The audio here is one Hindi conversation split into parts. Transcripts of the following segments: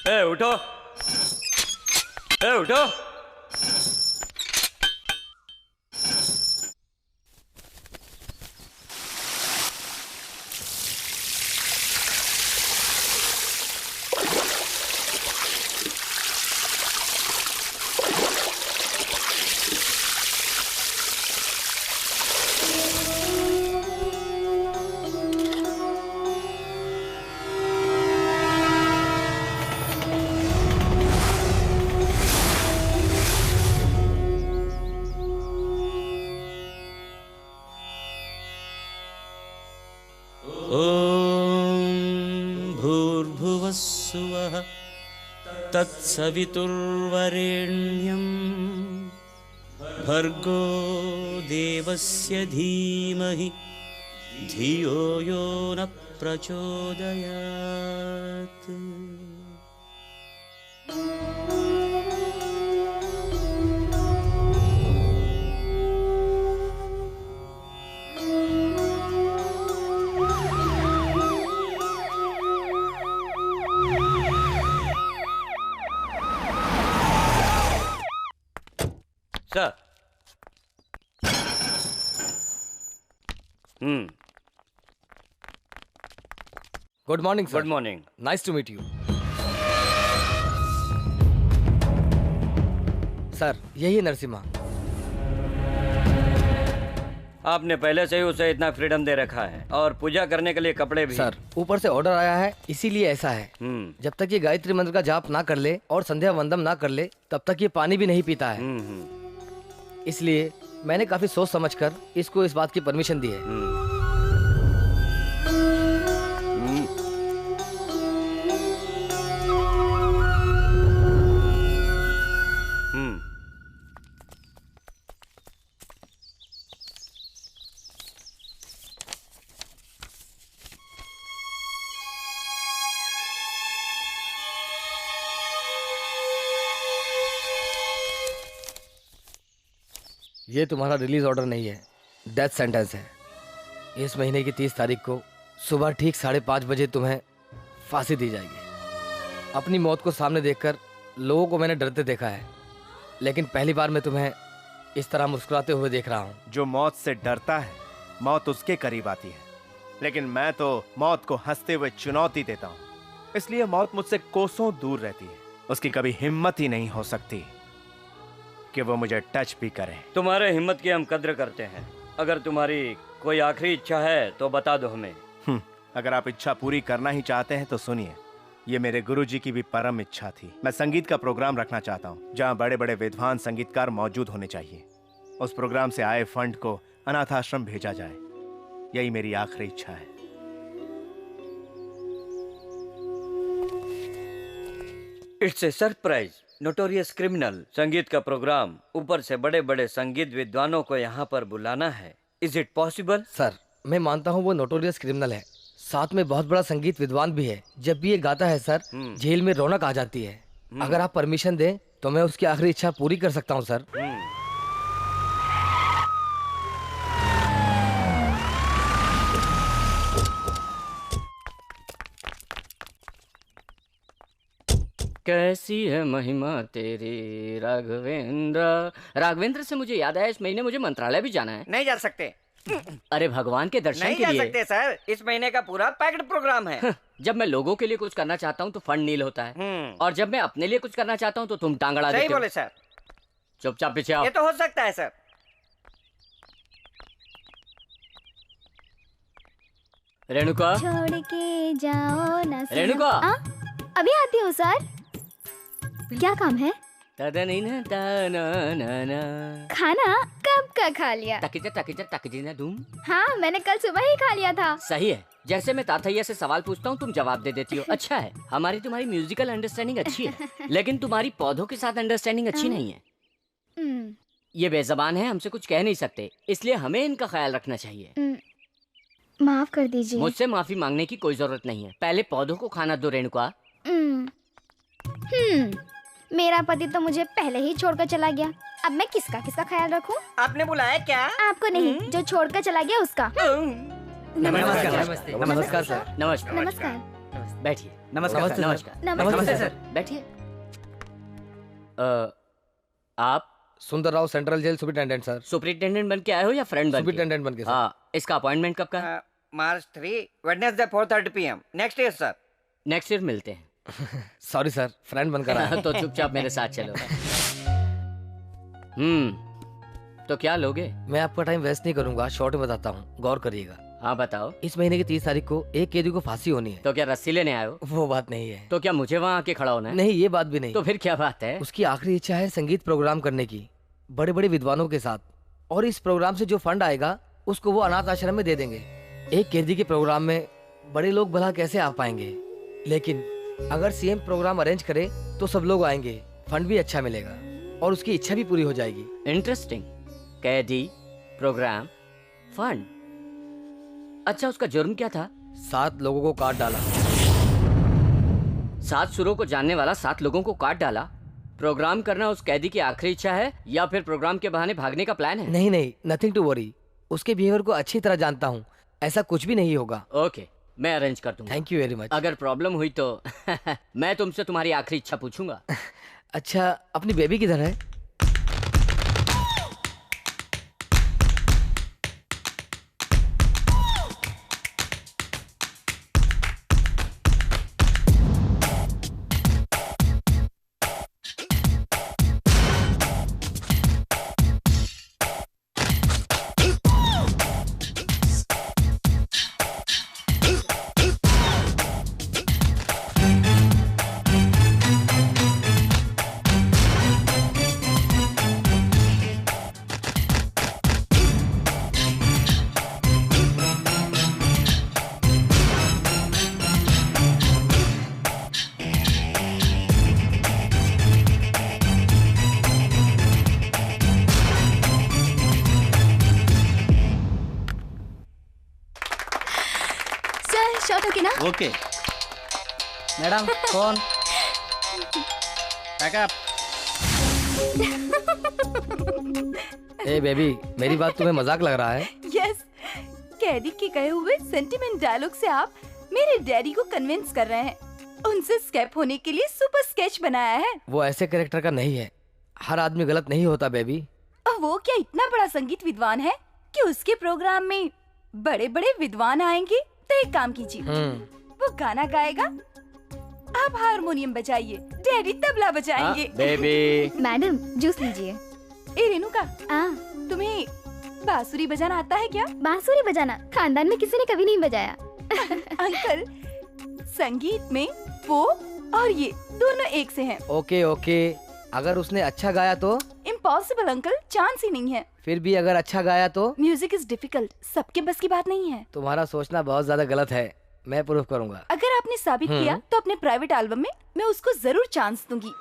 ए उठो, ए उठो। तत्सवितुर्वरेण्यं भर्गो देवस्य धीमहि धियो यो न प्रचोदयात्। Sir, good morning sir. Good morning. Nice to meet you sir. यही है नरसिम्हा। आपने पहले से ही उसे इतना फ्रीडम दे रखा है और पूजा करने के लिए कपड़े भी। सर, ऊपर से ऑर्डर आया है, इसीलिए ऐसा है। जब तक ये गायत्री मंत्र का जाप ना कर ले और संध्या वंदन ना कर ले, तब तक ये पानी भी नहीं पीता है। इसलिए मैंने काफी सोच समझकर इसको इस बात की परमिशन दी है। ये तुम्हारा रिलीज ऑर्डर नहीं है, डेथ सेंटेंस है। इस महीने की 30 तारीख को सुबह ठीक 5:30 बजे तुम्हें फांसी दी जाएगी। अपनी मौत को सामने देखकर लोगों को मैंने डरते देखा है, लेकिन पहली बार मैं तुम्हें इस तरह मुस्कुराते हुए देख रहा हूँ। जो मौत से डरता है, मौत उसके करीब आती है, लेकिन मैं तो मौत को हंसते हुए चुनौती देता हूँ। इसलिए मौत मुझसे कोसों दूर रहती है। उसकी कभी हिम्मत ही नहीं हो सकती कि वो मुझे टच भी करे। तुम्हारे हिम्मत की हम कद्र करते हैं। अगर तुम्हारी कोई आखिरी इच्छा है तो बता दो हमें। अगर आप इच्छा पूरी करना ही चाहते हैं तो सुनिए, ये मेरे गुरुजी की भी परम इच्छा थी। मैं संगीत का प्रोग्राम रखना चाहता हूँ जहाँ बड़े बड़े विद्वान संगीतकार मौजूद होने चाहिए। उस प्रोग्राम से आए फंड को अनाथ आश्रम भेजा जाए। यही मेरी आखिरी इच्छा है। It's a surprise. Notorious criminal संगीत का प्रोग्राम, ऊपर से बड़े बड़े संगीत विद्वानों को यहाँ पर बुलाना है। Is it possible? सर, मैं मानता हूँ वो नोटोरियस क्रिमिनल है, साथ में बहुत बड़ा संगीत विद्वान भी है। जब भी ये गाता है सर, जेल में रौनक आ जाती है। अगर आप परमिशन दें तो मैं उसकी आखिरी इच्छा पूरी कर सकता हूँ सर। कैसी है महिमा तेरी राघवेंद्र। राघवेंद्र से मुझे याद आया, इस महीने मुझे मंत्रालय भी जाना है। नहीं जा सकते। अरे भगवान के दर्शन नहीं के जा लिए। सकते सर, इस महीने का पूरा पैक्ड प्रोग्राम है। जब मैं लोगों के लिए कुछ करना चाहता हूँ तो फंड नील होता है, और जब मैं अपने लिए कुछ करना चाहता हूँ तो तुम टांग अड़ा देते हो। सही बोले सर। चुपचाप पीछे आओ। ये तो हो सकता है सर। रेणुका, छोड़ के जाओ ना सनम। रेणुका। अभी आती हूँ सर। क्या काम है? खाना कब का खा लिया? तकिजा धूम। हाँ, मैंने कल सुबह ही खा लिया था। सही है। जैसे मैं ताथैया से सवाल पूछता हूँ तुम जवाब दे देती हो। अच्छा है, हमारी तुम्हारी म्यूजिकल अंडरस्टैंडिंग अच्छी है, लेकिन तुम्हारी पौधों के साथ अंडरस्टैंडिंग अच्छी नहीं है। ये बेजबान है, हमसे कुछ कह नहीं सकते, इसलिए हमें इनका ख्याल रखना चाहिए। माफ कर दीजिए। मुझसे माफी मांगने की कोई जरूरत नहीं है। पहले पौधों को खाना दो रेणुका। मेरा पति तो मुझे पहले ही छोड़कर चला गया, अब मैं किसका ख्याल रखूं? आपने बुलाया क्या? आपको नहीं, जो छोड़कर चला गया उसका। नमस्कार। नमस्कार सर। नमस्कार। नमस्कार। बैठिए। नमस्कार नमस्ते सर। नमस्कार। नमस्ते सर, बैठिए। आप Sundar Rao, central jail superintendent sir. Superintendent बन के आए हो या फ्रेंड बन के? सुपरिटेंडेंट बन के सर। हाँ, इसका अपॉइंटमेंट कब का? March 3, Wednesday 4:30 p.m. Next year, sir. Next year मिलते हैं। सॉरी सर, फ्रेंड बनकर आया। तो चुपचाप मेरे साथ चलो। तो क्या लोगे? मैं आपका टाइम वेस्ट नहीं करूंगा, शॉर्ट में बताता हूँ, गौर करिएगा। हाँ बताओ। इस महीने की 30 तारीख को एक कैदी को फांसी होनी है। तो क्या रस्सी लेने आए हो? वो बात नहीं है। तो क्या मुझे वहाँ आके खड़ा होना है? नहीं, ये बात भी नहीं। तो फिर क्या बात है? उसकी आखिरी इच्छा है संगीत प्रोग्राम करने की, बड़े बड़े विद्वानों के साथ, और इस प्रोग्राम से जो फंड आएगा उसको वो अनाथ आश्रम में दे देंगे। एक कैदी के प्रोग्राम में बड़े लोग भला कैसे आ पाएंगे, लेकिन अगर सीएम प्रोग्राम अरेंज करे तो सब लोग आएंगे, फंड भी अच्छा मिलेगा और उसकी इच्छा भी पूरी हो जाएगी। इंटरेस्टिंग। कैदी, प्रोग्राम, फंड। अच्छा, उसका जुर्म क्या था? 7 लोगों को काट डाला। 7 सुरों को जानने वाला 7 लोगों को काट डाला। प्रोग्राम करना उस कैदी की आखिरी इच्छा है या फिर प्रोग्राम के बहाने भागने का प्लान है? नहीं, नथिंग टू वरी। उसके बिहेवियर को अच्छी तरह जानता हूँ, ऐसा कुछ भी नहीं होगा। ओके, मैं अरेंज कर दूंगा। Thank you very much. अगर प्रॉब्लम हुई तो मैं तुमसे तुम्हारी आखिरी इच्छा पूछूंगा। अच्छा, अपनी बेबी किधर है? शॉट ओके ना? ओके मैडम, कौन? पैकअप। ए बेबी, मेरी बात तुम्हें मजाक लग रहा है? यस, कैदी के कहे हुए सेंटिमेंट डायलॉग से आप मेरे डैडी को कन्विंस कर रहे हैं। उनसे स्केप होने के लिए सुपर स्केच बनाया है। वो ऐसे कैरेक्टर का नहीं है, हर आदमी गलत नहीं होता बेबी। और वो क्या इतना बड़ा संगीत विद्वान है कि उसके प्रोग्राम में बड़े बड़े विद्वान आएंगे? तो एक काम कीजिए, वो गाना गाएगा, आप हारमोनियम बजाइए, डैडी तबला बजाएंगे। बेबी। मैडम, जूस लीजिए। ए रेणुका, तुम्हें बांसुरी बजाना आता है क्या? बांसुरी बजाना खानदान में किसी ने कभी नहीं बजाया। अंकल, संगीत में वो और ये दोनों एक से हैं। ओके ओके, अगर उसने अच्छा गाया तो? इम्पॉसिबल अंकल, चांस ही नहीं है। फिर भी अगर अच्छा गाया तो? म्यूजिक इज डिफिकल्ट, सबके बस की बात नहीं है। तुम्हारा सोचना बहुत ज्यादा गलत है, मैं प्रूव करूंगा। अगर आपने साबित किया तो अपने प्राइवेट एल्बम में मैं उसको जरूर चांस दूंगी।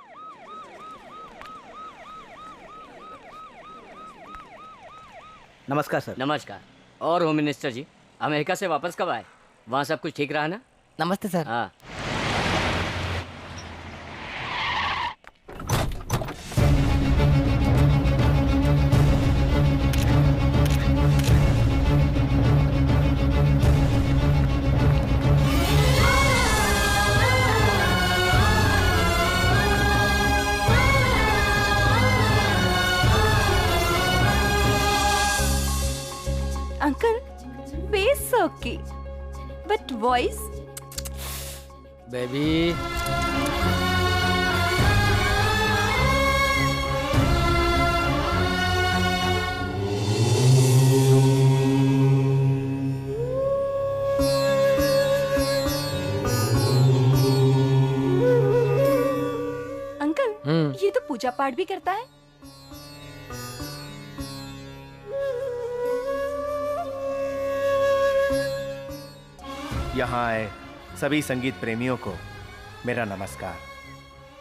नमस्कार सर। नमस्कार। और होम मिनिस्टर जी, अमेरिका से वापस कब आए? वहाँ सब कुछ ठीक रहा ना? नमस्ते सर। हाँ। Uncle, base okay, but voice? Baby, uncle, ये तो पूजा पाठ भी करता है। यहाँ आए सभी संगीत प्रेमियों को मेरा नमस्कार।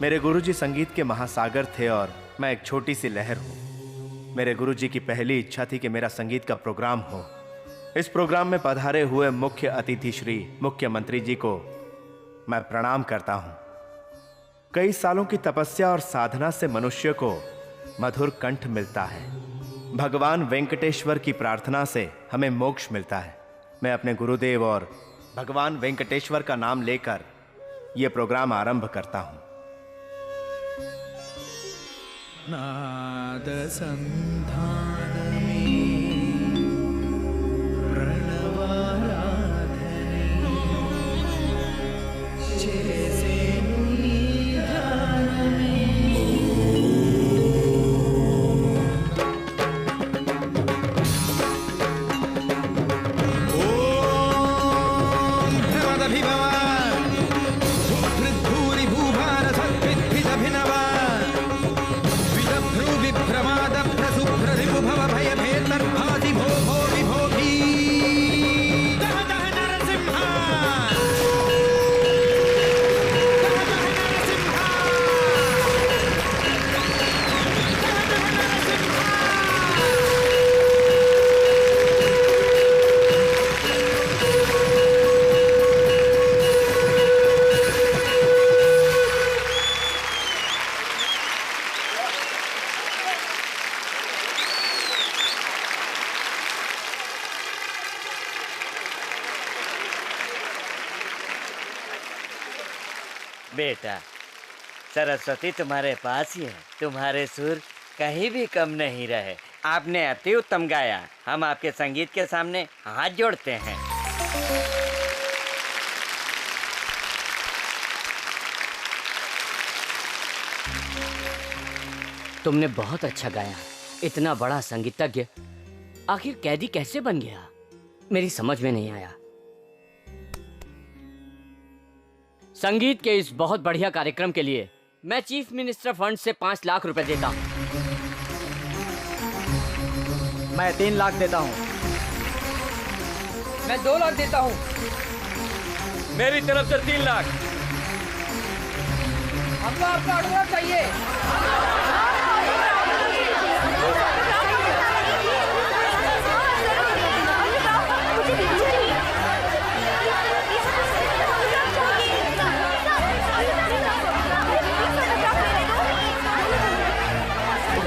मेरे गुरुजी संगीत के महासागर थे और मैं एक छोटी सी लहर हूँ। मेरे गुरुजी की पहली इच्छा थी कि मेरा संगीत का प्रोग्राम हो। इस प्रोग्राम में पधारे हुए मुख्य अतिथि श्री मुख्यमंत्री जी को मैं प्रणाम करता हूँ। कई सालों की तपस्या और साधना से मनुष्य को मधुर कंठ मिलता है। भगवान वेंकटेश्वर की प्रार्थना से हमें मोक्ष मिलता है। मैं अपने गुरुदेव और भगवान वेंकटेश्वर का नाम लेकर यह प्रोग्राम आरंभ करता हूं। नाद संधान में प्रणवाराधने जैसे निधान में ओम भवदभिभवा भूभृद्भूरि भूभार सद्भिद्भिदभिनवा विभ्रमाद प्रसुभ्ररिपु भव भय भेतर्भाति भो भो विभो भी दह दह नरसिंहा दह दह नरसिंहा दह दह नरसिंहा। बेटा, सरस्वती तुम्हारे पास ही है। तुम्हारे सुर कहीं भी कम नहीं रहे। आपने अति उत्तम गाया। हम आपके संगीत के सामने हाथ जोड़ते हैं। तुमने बहुत अच्छा गाया। इतना बड़ा संगीतज्ञ आखिर कैदी कैसे बन गया, मेरी समझ में नहीं आया। संगीत के इस बहुत बढ़िया कार्यक्रम के लिए मैं चीफ मिनिस्टर फंड से 5 लाख रुपए देता हूं। मैं 3 लाख देता हूँ। मैं 2 लाख देता हूँ। मेरी तरफ से 3 लाख। हमको आपका अनुरोध चाहिए।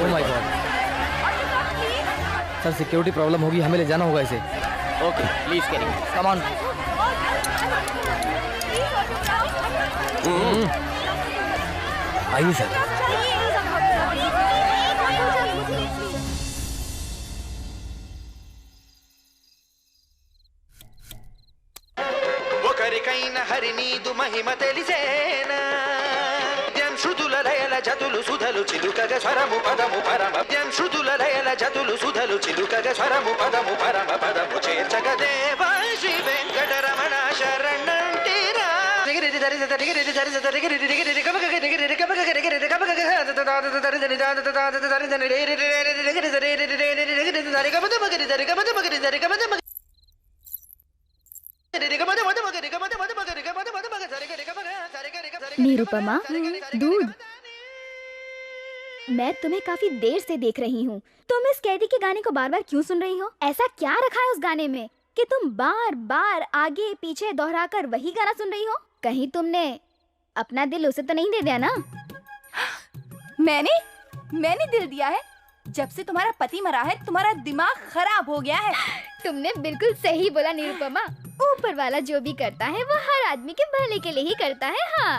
Oh my God sir, security problem होगी, हमें ले जाना होगा इसे। ओके, प्लीज करिए। Come on. आइए सर। ఒకరికైన హరినీదు మహిమ తెలిసేనా శృతుల లయల జతులు సుధలు చిలుకగ స్వరము పదము పరమ శృతుల లయల జతులు సుధలు చిలుకగ స్వరము పదము పరమ పదము చేర్చగ దేవ శ్రీ వెంకటరమణ శరణంటిరా निरुपमा, दूध। मैं तुम्हें काफी देर से देख रही हूँ। तुम इस कैदी के गाने को बार बार क्यों सुन रही हो? ऐसा क्या रखा है उस गाने में कि तुम बार बार आगे पीछे दोहराकर वही गाना सुन रही हो? कहीं तुमने अपना दिल उसे तो नहीं दे दिया ना? मैंने दिल दिया है। जब से तुम्हारा पति मरा है तुम्हारा दिमाग खराब हो गया है। तुमने बिल्कुल सही बोला निरुपमा। ऊपर वाला जो भी करता है वो हर आदमी के भले के लिए ही करता है। हाँ,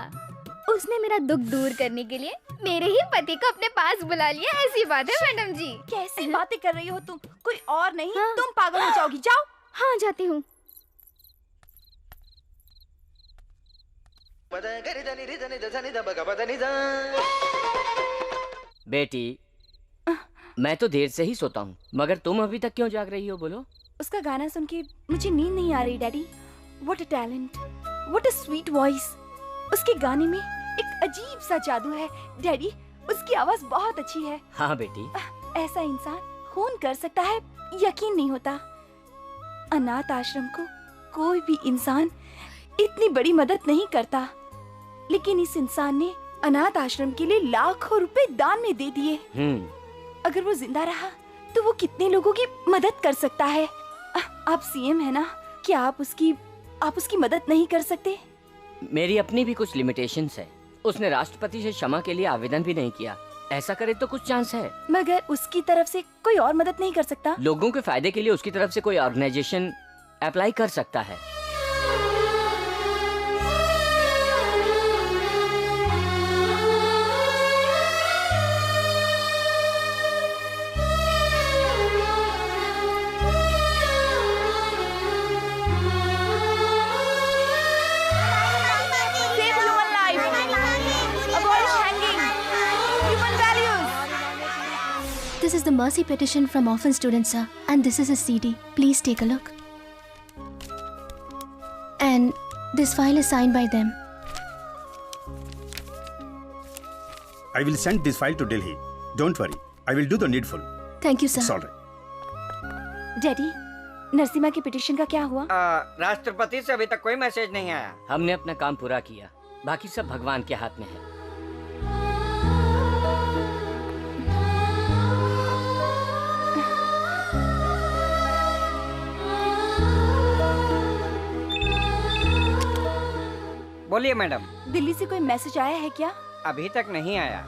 उसने मेरा दुख दूर करने के लिए मेरे ही पति को अपने पास बुला लिया। ऐसी बात है मैडम जी। कैसी बातें कर रही हो तुम? कोई और नहीं, हाँ। तुम पागल हो जाओगी। जाओ। हाँ, जाती हूँ। बेटी, मैं तो देर से ही सोता हूँ, मगर तुम अभी तक क्यों जाग रही हो? बोलो। उसका गाना सुन के मुझे नींद नहीं आ रही daddy. What a talent, what a sweet voice. उसके गाने में एक अजीब सा जादू है डैडी। उसकी आवाज बहुत अच्छी है। हाँ बेटी। ऐसा इंसान खून कर सकता है, यकीन नहीं होता। अनाथ आश्रम को कोई भी इंसान इतनी बड़ी मदद नहीं करता, लेकिन इस इंसान ने अनाथ आश्रम के लिए लाखों रुपए दान में दे दिए। अगर वो जिंदा रहा तो वो कितने लोगों की मदद कर सकता है। आप सीएम है ना, क्या आप उसकी मदद नहीं कर सकते? मेरी अपनी भी कुछ लिमिटेशंस है। उसने राष्ट्रपति से क्षमा के लिए आवेदन भी नहीं किया। ऐसा करे तो कुछ चांस है, मगर उसकी तरफ से कोई और मदद नहीं कर सकता। लोगों के फायदे के लिए उसकी तरफ से कोई ऑर्गेनाइजेशन अप्लाई कर सकता है। This is the mercy petition from orphan students, sir. And this is a CD. Please take a look. And this file is signed by them. I will send this file to Delhi. Don't worry. I will do the needful. Thank you, sir. It's all right. Daddy, Narasimha की पिटीशन का क्या हुआ? राष्ट्रपति से अभी तक कोई मैसेज नहीं आया। हमने अपना काम पूरा किया, बाकी सब भगवान के हाथ में है। बोलिए मैडम। दिल्ली से कोई मैसेज आया है क्या? अभी तक नहीं आया।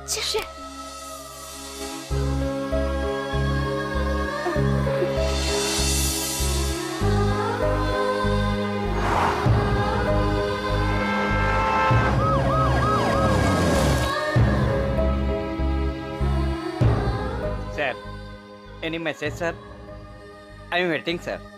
Sir, any message sir? I am waiting sir.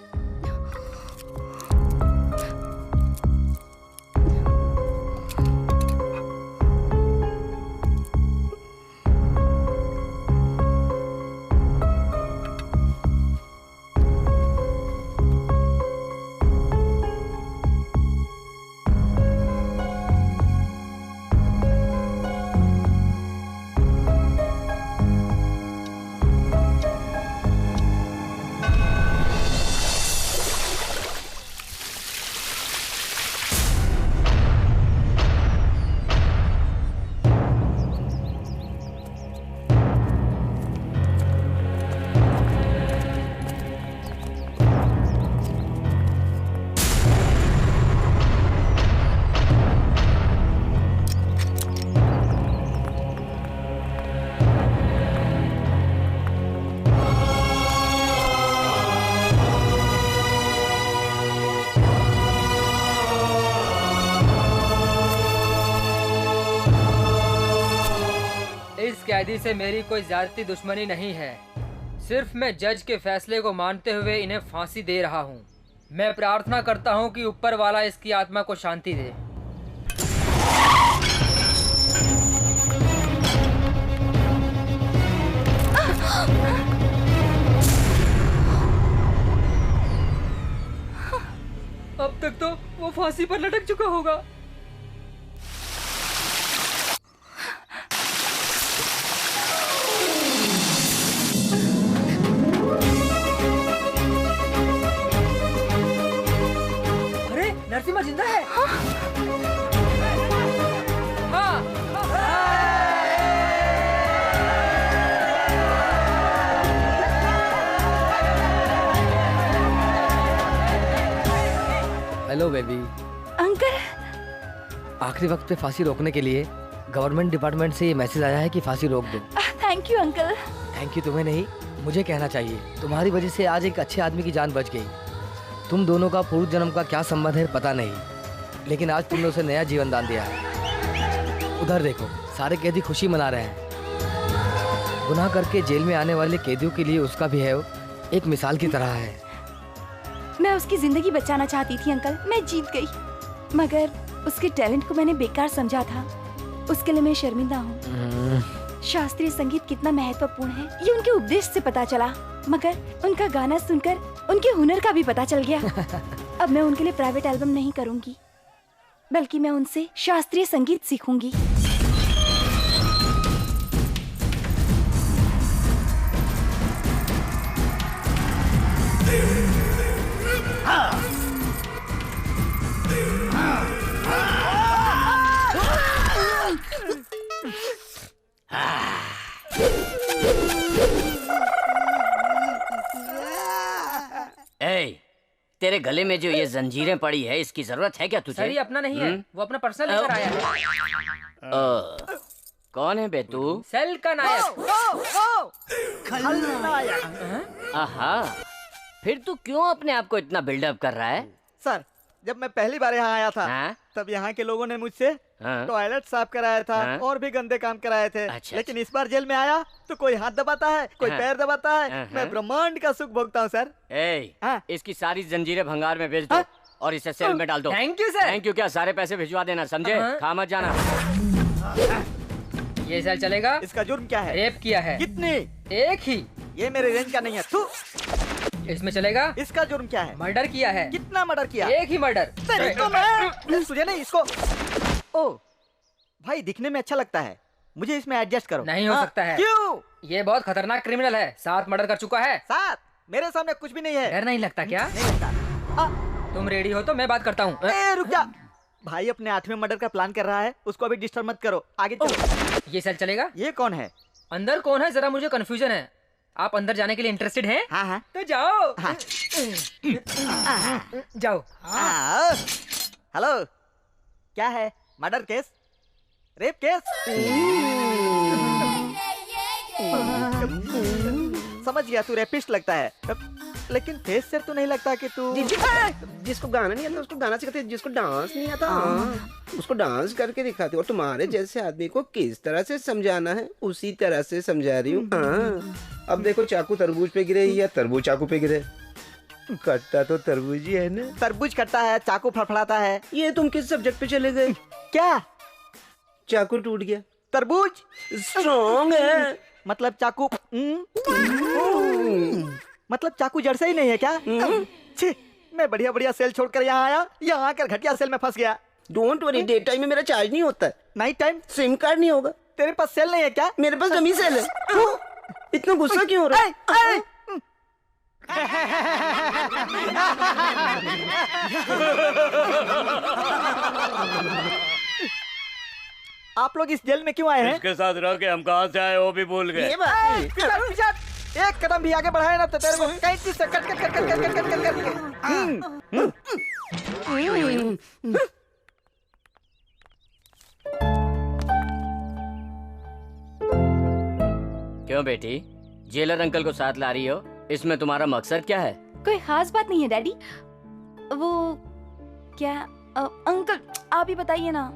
कैदी से मेरी कोई ज्यादती दुश्मनी नहीं है। सिर्फ मैं जज के फैसले को मानते हुए इन्हें फांसी दे रहा हूँ। मैं प्रार्थना करता हूँ कि ऊपर वाला इसकी आत्मा को शांति दे। अब तक तो वो फांसी पर लटक चुका होगा। नरसिम्हा जिंदा है। Hello baby. अंकल, आखिरी वक्त पे फांसी रोकने के लिए गवर्नमेंट डिपार्टमेंट से ये मैसेज आया है कि फांसी रोक दो। Thank you uncle. Thank you तुम्हें नहीं, मुझे कहना चाहिए। तुम्हारी वजह से आज एक अच्छे आदमी की जान बच गई। तुम दोनों का पूर्व जन्म का क्या संबंध है पता नहीं, लेकिन आज तुमने उसे नया जीवन दान दिया है। उधर देखो, सारे कैदी खुशी मना रहे हैं। गुनाह करके जेल में आने वाले कैदियों के लिए उसका भी है एक मिसाल की तरह है। मैं उसकी जिंदगी बचाना चाहती थी अंकल, मैं जीत गई, मगर उसके टैलेंट को मैंने बेकार समझा था। उसके लिए मैं शर्मिंदा हूँ। शास्त्रीय संगीत कितना महत्वपूर्ण है ये उनके उपदेश से पता चला, मगर उनका गाना सुनकर उनके हुनर का भी पता चल गया। अब मैं उनके लिए प्राइवेट एल्बम नहीं करूंगी, बल्कि मैं उनसे शास्त्रीय संगीत सीखूंगी। तेरे गले में जो ये जंजीरें पड़ी है, इसकी जरूरत है क्या तुझे? सर ये अपना नहीं है, वो अपना पर्सनल लेकर आया है। कौन है बे तू? सेल का नायक। आहा, फिर तू क्यों अपने आप को इतना बिल्डअप कर रहा है? सर, जब मैं पहली बार यहाँ आया था तब यहाँ के लोगों ने मुझसे टॉयलेट साफ कराया था और भी गंदे काम कराए थे। लेकिन इस बार जेल में आया तो कोई हाथ दबाता है, कोई पैर दबाता है। मैं ब्रह्मांड का सुख भोगता हूँ सर। इसकी सारी जंजीरें भंगार में बेच दो और इसे सेल में डाल दो। Thank you sir. Thank you क्या, सारे पैसे भिजवा देना, समझे? खा मत जाना। ये सेल चलेगा। इसका जुर्म क्या है? रेप किया है। कितनी? एक ही। ये मेरे रेंज का नहीं है। तू इसमें चलेगा? इसका जुर्म क्या है? मर्डर किया है। कितना मर्डर किया? एक ही मर्डर। तेरे को मैं तुझे नहीं इसको। ओ भाई दिखने में अच्छा लगता है, मुझे इसमें एडजस्ट करो। नहीं हो सकता है। क्यों? ये बहुत खतरनाक क्रिमिनल है, 7 मर्डर कर चुका है। 7? मेरे सामने कुछ भी नहीं है। डर नहीं लगता क्या? नहीं लगता। तुम रेडी हो तो मैं बात करता हूँ। रुक जा। भाई अपने 8वें मर्डर का प्लान कर रहा है, उसको अभी डिस्टर्ब मत करो, आगे चलो। ये सेल चलेगा? ये कौन है? अंदर कौन है जरा मुझे कंफ्यूजन है। आप अंदर जाने के लिए इंटरेस्टेड हैं? हाँ हाँ। तो जाओ। हाँ। जाओ। हेलो, क्या है? Murder case? Rape case? समझ गया, तू रेपिस्ट लगता है, लेकिन फेस से तो नहीं लगता कि तू। जिसको गाना नहीं आता उसको गाना सिखाते, जिसको डांस नहीं आता उसको डांस करके दिखाते। और तुम्हारे जैसे आदमी को किस तरह से समझाना है उसी तरह से समझा रही हूँ। अब देखो, चाकू तरबूज पे गिरे या तरबूज चाकू पे गिरे, कटता तो तरबूज ही है ना। तरबूज कटता है, चाकू फड़फड़ाता है। ये तुम किस सब्जेक्ट पे चले गए? क्या? चाकू टूट गया। तरबूज स्ट्रॉन्ग है, मतलब चाकू मतलब चाकू जड़ से ही नहीं है क्या? छी, मैं बढ़िया बढ़िया सेल छोड़कर यहाँ आया, यहाँ आकर घटिया सेल में फंस गया। डोंट वरी, डे टाइम में मेरा चार्ज नहीं होता है। नाइट टाइम सिम कार्ड नहीं होगा। तेरे पास सेल नहीं है क्या? मेरे पास डमी सेल है। इतना गुस्सा क्यों हो रहा है? आप लोग इस जेल में क्यों आए हैं? इसके साथ रह के हम कहाँ से आए वो भी भूल गए। एक कदम भी आगे बढ़ाए ना तो तेरे को कैंची से cut cut cut cut cut cut cut क्यों बेटी, जेलर अंकल को साथ ला रही हो? इसमें तुम्हारा मकसद क्या है? कोई खास बात नहीं है डैडी। वो क्या अंकल आप ही बताइए ना।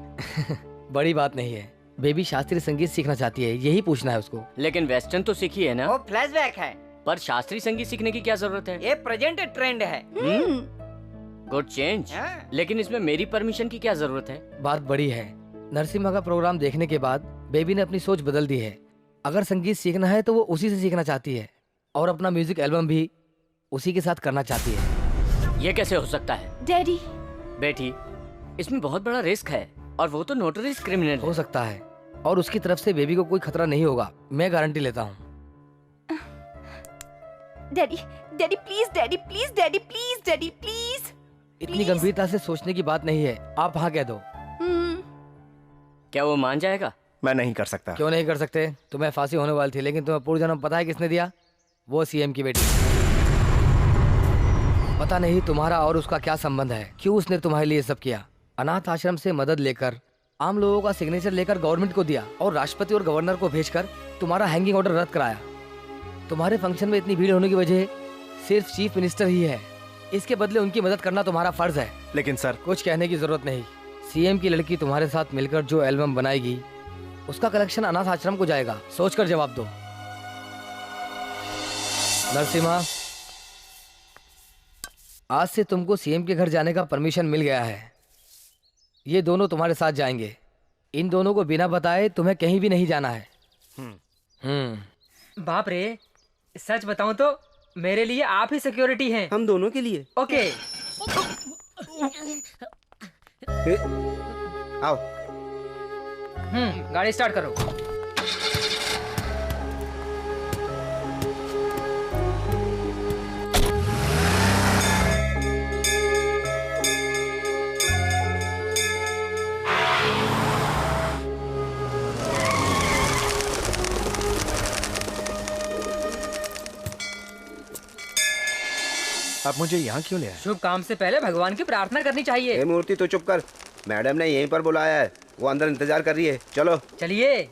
बड़ी बात नहीं है, बेबी शास्त्रीय संगीत सीखना चाहती है, यही पूछना है उसको। लेकिन वेस्टर्न तो सीखी है ना? वो फ्लैशबैक है। पर शास्त्रीय संगीत सीखने की क्या जरूरत है? ये प्रेजेंट ट्रेंड है। Good change. लेकिन इसमें मेरी परमिशन की क्या जरूरत है? बात बड़ी है। नरसिम्हा का प्रोग्राम देखने के बाद बेबी ने अपनी सोच बदल दी है। अगर संगीत सीखना है तो वो उसी से सीखना चाहती है और अपना म्यूजिक एल्बम भी उसी के साथ करना चाहती है। ये कैसे हो सकता है? डैडी बेटी, इसमें बहुत बड़ा रिस्क है और वो तो नोटरीज क्रिमिनल हो सकता है और उसकी तरफ से बेबी को कोई खतरा नहीं होगा, मैं गारंटी लेता हूँ। Daddy daddy please, daddy please, daddy please, daddy please. इतनी गंभीरता से सोचने की बात नहीं है, आप हाँ कह दो। क्या वो मान जाएगा? मैं नहीं कर सकता। क्यों नहीं कर सकते? तुम्हें फांसी होने वाली थी, लेकिन तुम्हें पूर्व जन्म पता है किसने दिया? वो सीएम की बेटी। पता नहीं तुम्हारा और उसका क्या संबंध है, क्यों उसने तुम्हारे लिए सब किया। अनाथ आश्रम से मदद लेकर, आम लोगों का सिग्नेचर लेकर गवर्नमेंट को दिया और राष्ट्रपति और गवर्नर को भेजकर तुम्हारा हैंगिंग ऑर्डर रद्द कराया। तुम्हारे फंक्शन में इतनी भीड़ होने की वजह सिर्फ चीफ मिनिस्टर ही है। इसके बदले उनकी मदद करना तुम्हारा फर्ज है। लेकिन सर, कुछ कहने की जरूरत नहीं। सीएम की लड़की तुम्हारे साथ मिलकर जो एल्बम बनाएगी उसका कलेक्शन अनाथ आश्रम को जाएगा। सोचकर जवाब दो। नरसिम्हा, आज से तुमको सीएम के घर जाने का परमिशन मिल गया है। ये दोनों तुम्हारे साथ जाएंगे। इन दोनों को बिना बताए तुम्हें कहीं भी नहीं जाना है। बाप रे, सच बताऊं तो मेरे लिए आप ही सिक्योरिटी हैं। हम दोनों के लिए। ओके। आओ। गाड़ी स्टार्ट करो। आप मुझे यहाँ क्यों ले आए? शुभ काम से पहले भगवान की प्रार्थना करनी चाहिए। मूर्ति तो चुप कर, मैडम ने यहीं पर बुलाया है, वो अंदर इंतजार कर रही है। चलो चलिए।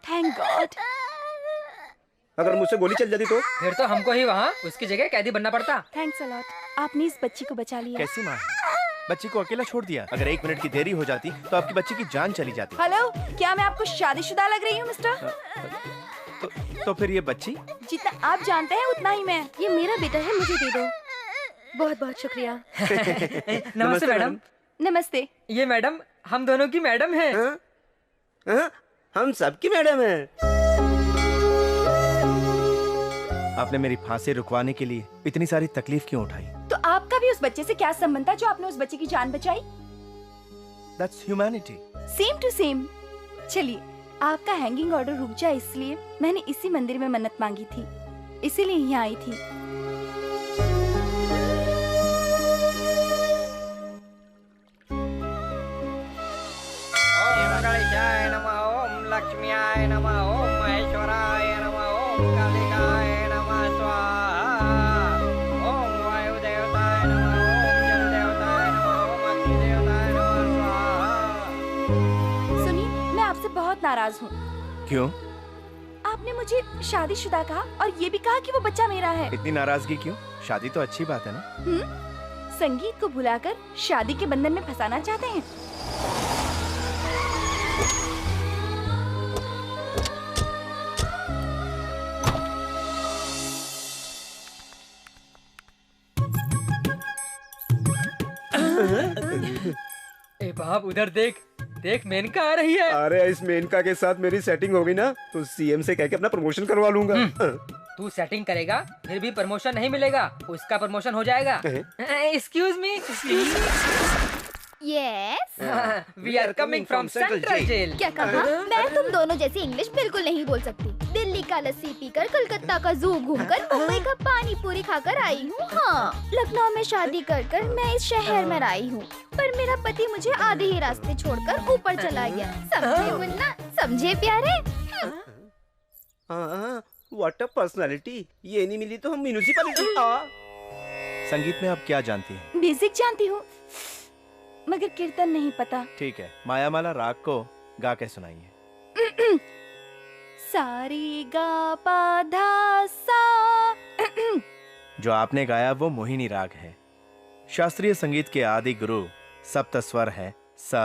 Thank God. अगर मुझसे गोली चल जाती तो? फिर तो हमको ही वहाँ उसकी जगह कैदी बनना पड़ता। थैंक्स अ लॉट, आपने इस बच्ची को बचा लिया। कैसी माँ? बच्ची को अकेला छोड़ दिया। अगर 1 मिनट की देरी हो जाती तो आपकी बच्ची की जान चली जाती। हेलो, क्या मैं आपको शादीशुदा लग रही हूँ मिस्टर? तो फिर ये बच्ची? जितना आप जानते हैं उतना ही मैं। ये मेरा बेटा है, मुझे दे दो। बहुत बहुत शुक्रिया। नमस्ते मैडम। नमस्ते। ये मैडम हम दोनों की मैडम है। हम सबकी मैडम है। आपने मेरी फांसी रुकवाने के लिए इतनी सारी तकलीफ क्यों उठाई? तो आपका भी उस बच्चे से क्या संबंध था जो आपने उस बच्चे की जान बचाई? That's humanity. Same to same. चलिए, आपका हैंगिंग ऑर्डर रुक जाए इसलिए मैंने इसी मंदिर में मन्नत मांगी थी, इसीलिए यहाँ आई थी। ओम लक्ष्म्याय नमः, ओम महेश्वराय नमः, ओम कालिकाय नमः स्वाहा, ओम वायु देवताय नमः, ओम जल देवताय नमः, ओम अग्नि देवताय नमः स्वाहा। सुनिए, मैं आपसे बहुत नाराज हूँ। क्यों? आपने मुझे शादीशुदा कहा और ये भी कहा कि वो बच्चा मेरा है। इतनी नाराजगी क्यों? शादी तो अच्छी बात है ना। संगीत को भुलाकर शादी के बंधन में फंसाना चाहते हैं। ए बाप, उधर देख देख, मेनका आ रही है। अरे इस मेनका के साथ मेरी सेटिंग होगी ना तो सीएम से कह के अपना प्रमोशन करवा लूंगा। तू सेटिंग करेगा फिर भी प्रमोशन नहीं मिलेगा, उसका प्रमोशन हो जाएगा। Excuse me. Yes, we are coming from central jail. क्या कहा? मैं तुम दोनों जैसी इंग्लिश बिल्कुल नहीं बोल सकती। दिल्ली का लस्सी पीकर, कलकत्ता का जू घूमकर, मुंबई का पानी पूरी खाकर आई हूँ। हाँ, लखनऊ में शादी कर कर मैं इस शहर में आई हूँ, पर मेरा पति मुझे आधे ही रास्ते छोड़कर ऊपर चला गया। समझे मुन्ना, समझे प्यारे? What a personality. ये नहीं मिली तो हम म्यूनिसिपैलिटी। संगीत में आप क्या जानती हैं? बेसिक जानती हूँ, मगर कीर्तन नहीं पता। ठीक है, मायामाला राग को गा के सुनाइए। सारी गा पा धा सा। जो आपने गाया वो मोहिनी राग है। शास्त्रीय संगीत के आदि गुरु सप्त स्वर है सा।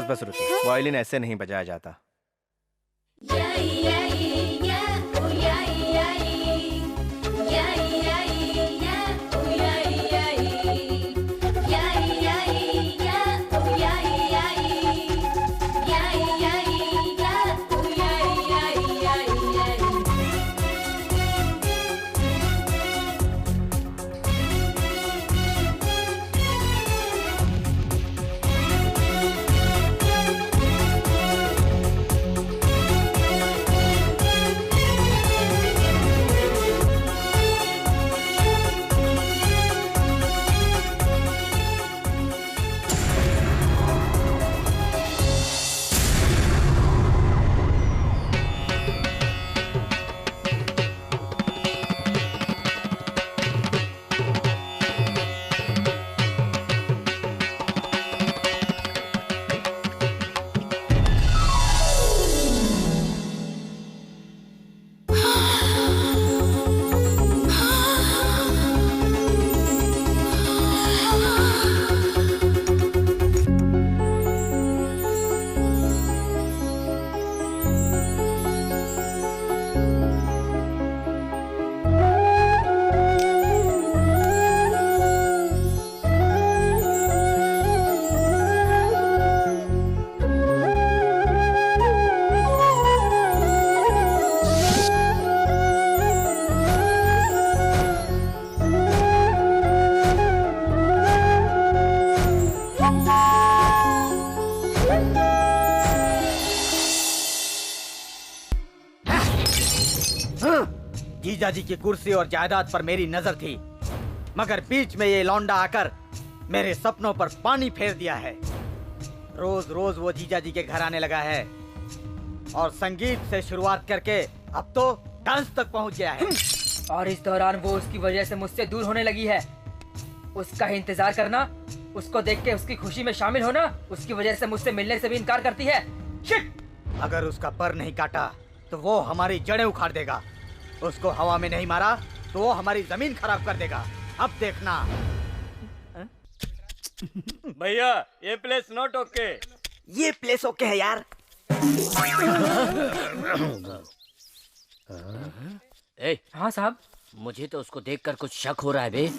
बस रुकिए, वायलिन ऐसे नहीं बजाया जाता। जीजाजी की कुर्सी और जायदाद पर मेरी नजर थी, मगर बीच में ये लौंडा आकर मेरे सपनों पर पानी फेर दिया है। रोज रोज वो जीजा जी के घर आने लगा है और संगीत से शुरुआत करके अब तो डांस तक पहुंच गया है। और इस दौरान वो उसकी वजह से मुझसे दूर होने लगी है। उसका ही इंतजार करना, उसको देख के उसकी खुशी में शामिल होना, उसकी वजह से मुझसे मिलने से भी इनकार करती है। शिट! अगर उसका पर नहीं काटा तो वो हमारी जड़ें उखाड़ देगा। उसको हवा में नहीं मारा तो वो हमारी जमीन खराब कर देगा। अब देखना। भैया ये प्लेस नॉट ओके। ये प्लेस ओके है यार। ए, हाँ साहब। मुझे तो उसको देखकर कुछ शक हो रहा है बे।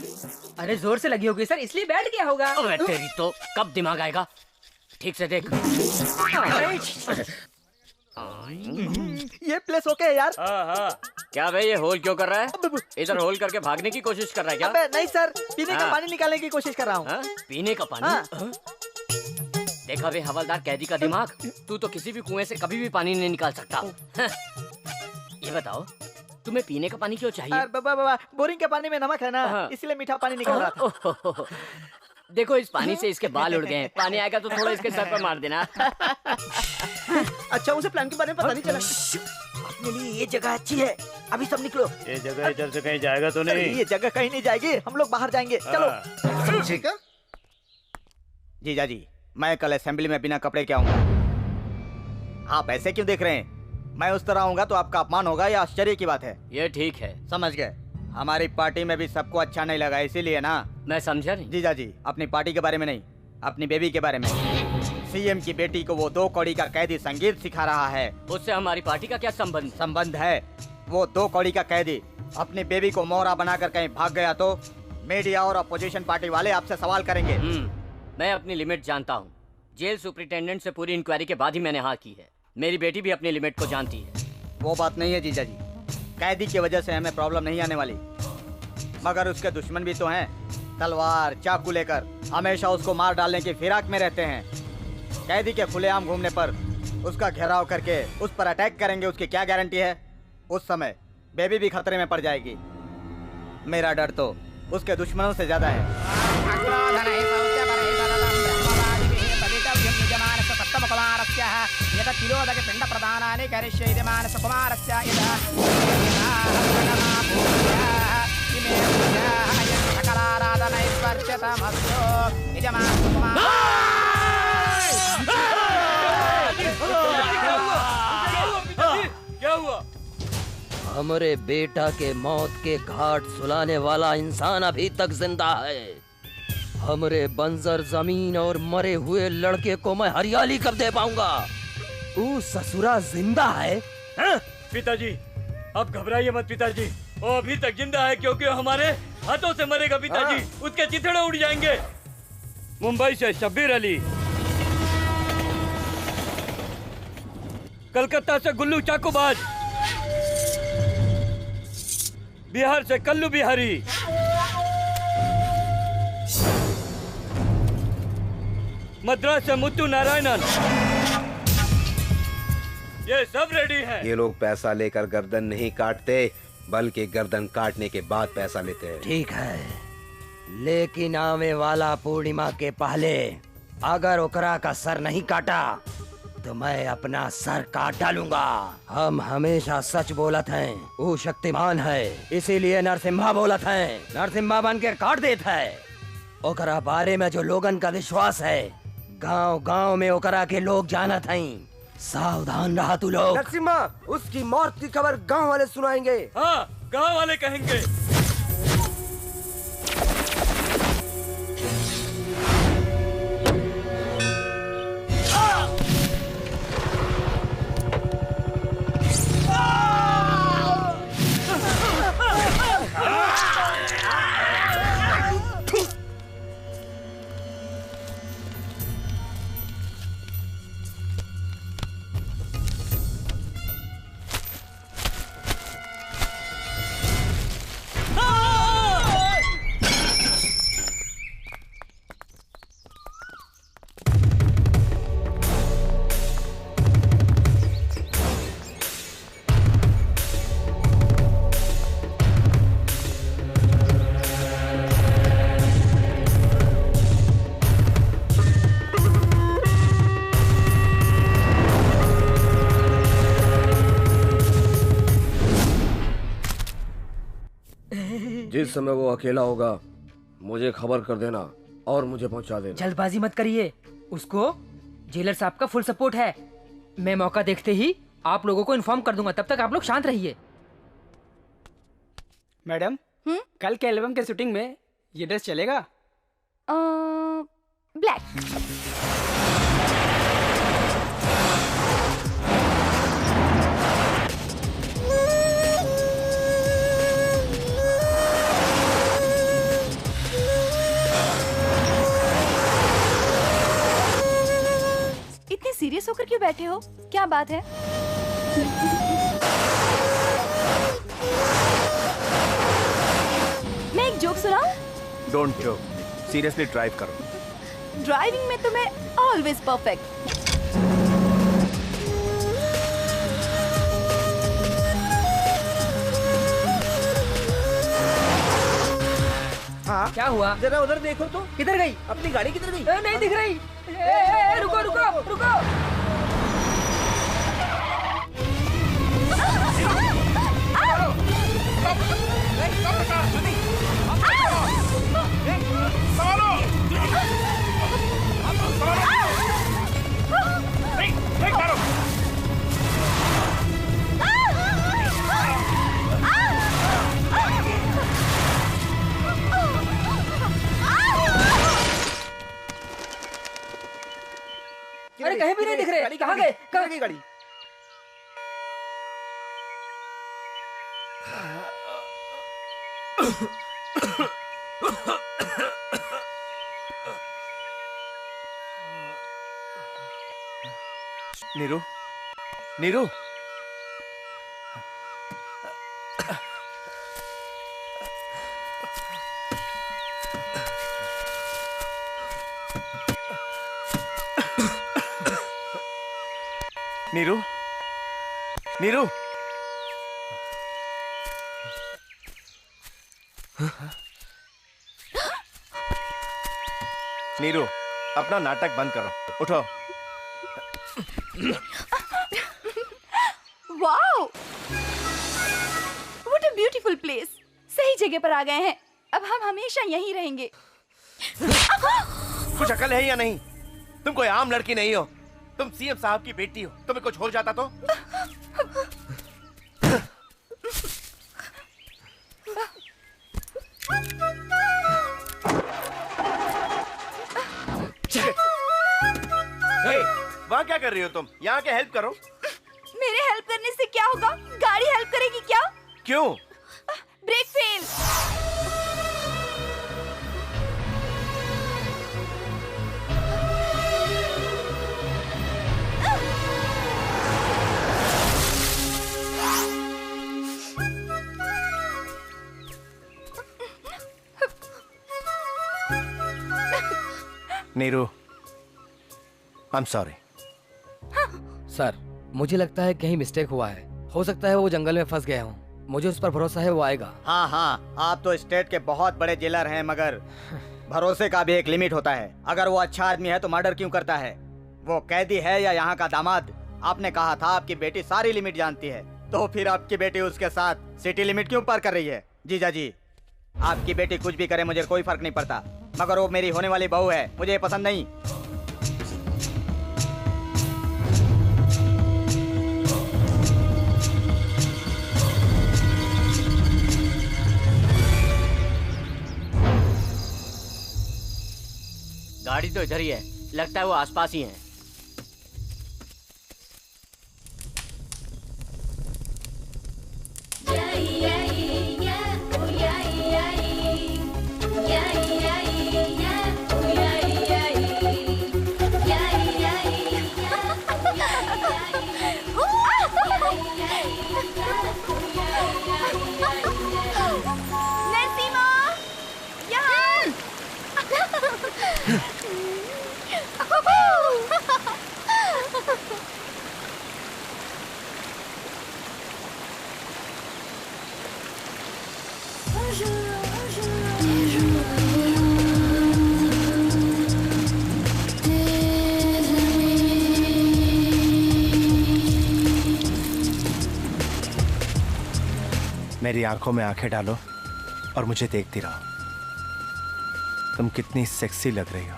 अरे जोर से लगी होगी सर, इसलिए बैठ गया होगा। अबे तेरी तो कब दिमाग आएगा? ठीक से देख। ये प्लेस ओके है यार। हाँ। क्या बे, ये होल क्यों कर रहा है? इधर होल करके भागने की कोशिश कर रहा है क्या? अबे नहीं सर, पीने का हाँ। पानी निकालने की कोशिश कर रहा हूँ। पीने का पानी? हाँ। देखा बे हवलदार कैदी का दिमाग, तू तो किसी भी कुएं से कभी भी पानी नहीं निकाल सकता। ये बताओ तुम्हें पीने का पानी क्यों चाहिए? बाबा बोरिंग के पानी में नमक है ना, इसलिए मीठा पानी निकल रहा था। देखो इस पानी से इसके बाल उड़ गए हैं। पानी आएगा तो थोड़ा इसके सर पर मार देना। अच्छा उसे प्लान के बारे में पता नहीं चला। अपने लिए ये जगह अच्छी है, अभी सब निकलो। ये जगह इधर से कहीं जाएगा तो नहीं? ये जगह कहीं नहीं जाएगी, हम लोग बाहर जाएंगे। चलो। ठीक है। जीजा जी, मैं कल असेंबली में बिना कपड़े के आऊंगा। आप ऐसे क्यों देख रहे हैं? मैं उस तरह आऊंगा तो आपका अपमान होगा या आश्चर्य की बात है? ये ठीक है। समझ गए। हमारी पार्टी में भी सबको अच्छा नहीं लगा, इसीलिए ना। मैं समझा नहीं। जीजा जी, अपनी पार्टी के बारे में नहीं, अपनी बेबी के बारे में। सीएम की बेटी को वो 2 कौड़ी का कैदी संगीत सिखा रहा है। उससे हमारी पार्टी का क्या संबंध? संबंध है। वो 2 कौड़ी का कैदी अपनी बेबी को मोहरा बनाकर कहीं भाग गया तो मीडिया और अपोजिशन पार्टी वाले आपसे सवाल करेंगे। मैं अपनी लिमिट जानता हूँ। जेल सुपरिटेंडेंट से पूरी इंक्वायरी के बाद ही मैंने हाँ की है। मेरी बेटी भी अपनी लिमिट को जानती है। वो बात नहीं है जीजा जी, कैदी की वजह से हमें प्रॉब्लम नहीं आने वाली, मगर उसके दुश्मन भी तो हैं। तलवार चाकू लेकर हमेशा उसको मार डालने की फिराक में रहते हैं। कैदी के खुलेआम घूमने पर उसका घेराव करके उस पर अटैक करेंगे, उसकी क्या गारंटी है? उस समय बेबी भी खतरे में पड़ जाएगी। मेरा डर तो उसके दुश्मनों से ज्यादा है। क्या हुआ? हमरे बेटा के मौत के घाट सुलाने वाला इंसान अभी तक जिंदा है। हमरे बंजर जमीन और मरे हुए लड़के को मैं हरियाली कब दे पाऊंगा? वो ससुरा जिंदा है? पिताजी अब घबराइए मत पिताजी, वो अभी तक जिंदा है क्योंकि हमारे हाथों से मरेगा पिताजी। उसके चिथड़े उड़ जाएंगे। मुंबई से शब्बीर अली, कलकत्ता से गुल्लू चाकूबाज, बिहार से कल्लू बिहारी, मद्रास से मुत्तू नारायणन, ये सब रेडी हैं। ये लोग पैसा लेकर गर्दन नहीं काटते, बल्कि गर्दन काटने के बाद पैसा लेते हैं। ठीक है, लेकिन आने वाला पूर्णिमा के पहले अगर ओकरा का सर नहीं काटा तो मैं अपना सर काट डालूंगा। हम हमेशा सच बोलत हैं, वो शक्तिमान है, इसीलिए नरसिम्हा बोलत हैं। नरसिम्हा बन के काट देता है। ओकरा बारे में जो लोगन का विश्वास है, गांव गांव में ओकरा के लोग जानत हैं। सावधान रहा तू लोग। नरसिम्हा, उसकी मौत की खबर गांव वाले सुनाएंगे। हाँ, गांव वाले कहेंगे। जिस समय वो अकेला होगा मुझे खबर कर देना और मुझे पहुंचा देना। जल्दबाजी मत करिए, उसको जेलर साहब का फुल सपोर्ट है। मैं मौका देखते ही आप लोगों को इन्फॉर्म कर दूंगा, तब तक आप लोग शांत रहिए। मैडम, कल के एल्बम के शूटिंग में ये ड्रेस चलेगा? ब्लैक। इतने सीरियस होकर क्यों बैठे हो? क्या बात है? मैं एक जोक सुनाऊं? डोंट जोक, सीरियसली ड्राइव करो। ड्राइविंग में तो मैं ऑलवेज परफेक्ट। हाँ क्या हुआ? जरा उधर देखो तो। किधर गई? अपनी गाड़ी किधर गई? नहीं दिख रही। रुको रुको रुको। अरे कहीं भी नहीं दिख रहे। कहाँ गए? कहाँ गई गाड़ी? नीरू, नीरू, नीरू, नीरू, नीरू, अपना नाटक बंद करो, उठो। Wow, what a beautiful place. सही जगह पर आ गए हैं। अब हम हमेशा यहीं रहेंगे। कुछ अकल है या नहीं? तुम कोई आम लड़की नहीं हो, तुम सीएम साहब की बेटी हो। तुम्हें कुछ हो जाता तो? वहाँ क्या कर रही हो तुम? यहाँ के हेल्प करो। मेरे हेल्प करने से क्या होगा? गाड़ी हेल्प करेगी क्या? क्यों? Brake fail. Neeru, I am sorry. Sir, मुझे लगता है कहीं मिस्टेक हुआ है। हो सकता है वो जंगल में फंस गया हूँ। मुझे उस पर भरोसा है, वो आएगा। हाँ हाँ, आप तो स्टेट के बहुत बड़े जेलर हैं, मगर भरोसे का भी एक लिमिट होता है। अगर वो अच्छा आदमी है तो मर्डर क्यों करता है? वो कैदी है या यहाँ का दामाद? आपने कहा था आपकी बेटी सारी लिमिट जानती है, तो फिर आपकी बेटी उसके साथ सिटी लिमिट क्यों पार कर रही है? जीजा जी, आपकी बेटी कुछ भी करे मुझे कोई फर्क नहीं पड़ता, मगर वो मेरी होने वाली बहू है, मुझे पसंद नहीं। गाड़ी तो इधर ही है, लगता है वो आसपास ही है। मेरी आंखों में आंखें डालो और मुझे देखती रहो। तुम कितनी सेक्सी लग रही हो।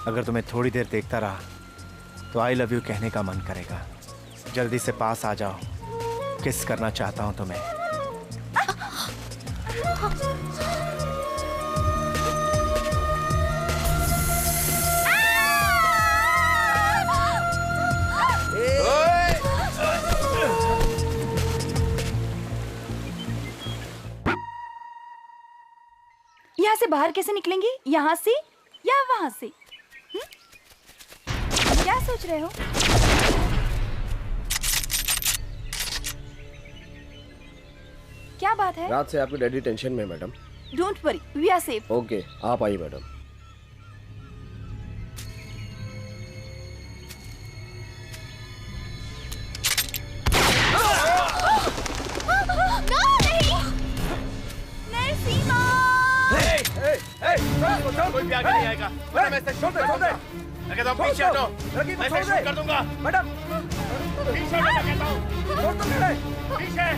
अगर तुम्हें थोड़ी देर देखता रहा तो आई लव यू कहने का मन करेगा। जल्दी से पास आ जाओ, किस करना चाहता हूं तुम्हें। यहाँ से बाहर कैसे निकलेंगे? यहाँ से या वहाँ से? क्या सोच रहे हो? क्या बात है? रात से आपके डैडी टेंशन में madam. Don't worry, we are safe. Okay, आप आइए मैडम। कोई भी आगे नहीं आएगा। मैडम ऐसे छोड़ दे, छोड़ दे। मैं कहता हूँ पीछे हटो, मैं ऐसे शूट कर दूंगा। मैडम पीछे हटो, मैं कहता हूँ। छोड़ दो मेरे। पीछे।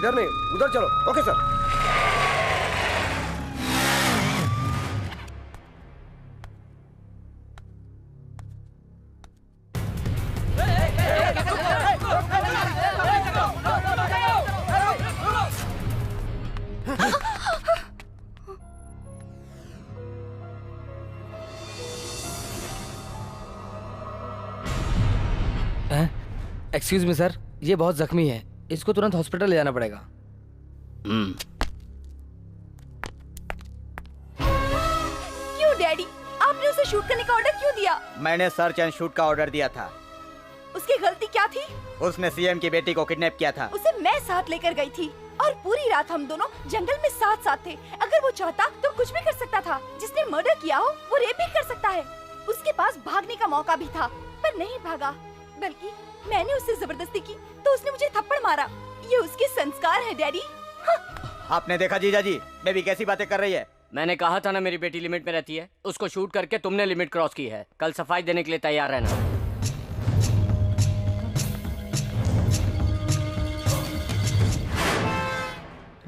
इधर नहीं, उधर चलो। Okay sir. Excuse me sir, ये बहुत जख्मी है, इसको तुरंत हॉस्पिटल ले जाना पड़ेगा। क्यों डैडी, आपने उसे शूट करने का ऑर्डर क्यों दिया? मैंने सर्च एंड शूट का ऑर्डर दिया था। उसकी गलती क्या थी? उसने सीएम की बेटी को किडनैप किया था। उसे मैं साथ लेकर गई थी और पूरी रात हम दोनों जंगल में साथ साथ थे। अगर वो चाहता तो कुछ भी कर सकता था। जिसने मर्डर किया हो वो रेप भी कर सकता है। उसके पास भागने का मौका भी था पर नहीं भागा, बल्कि मैंने उससे जबरदस्ती की तो उसने मुझे थप्पड़ मारा। ये उसके संस्कार है डैडी। आपने देखा जीजाजी, बेबी कैसी बातें कर रही है। मैंने कहा था ना मेरी बेटी लिमिट में रहती है। उसको शूट करके तुमने लिमिट क्रॉस की है। कल सफाई देने के लिए तैयार रहना।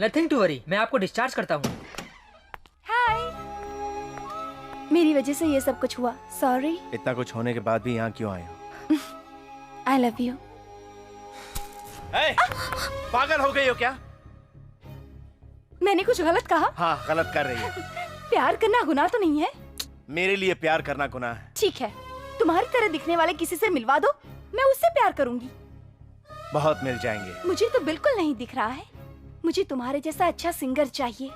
नथिंग टू वरी, मैं आपको डिस्चार्ज करता हूँ। हाय। मेरी वजह से ये सब कुछ हुआ, सॉरी। इतना कुछ होने के बाद भी यहाँ क्यों आए हो? I love you। पागल हो गई हो क्या? मैंने कुछ गलत कहा? हाँ, गलत कर रही है। प्यार करना गुनाह तो नहीं है? मेरे लिए प्यार करना गुनाह है। ठीक है, तुम्हारी तरह दिखने वाले किसी से मिलवा दो, मैं उससे प्यार करूंगी। बहुत मिल जाएंगे। मुझे तो बिल्कुल नहीं दिख रहा है। मुझे तुम्हारे जैसा अच्छा सिंगर चाहिए,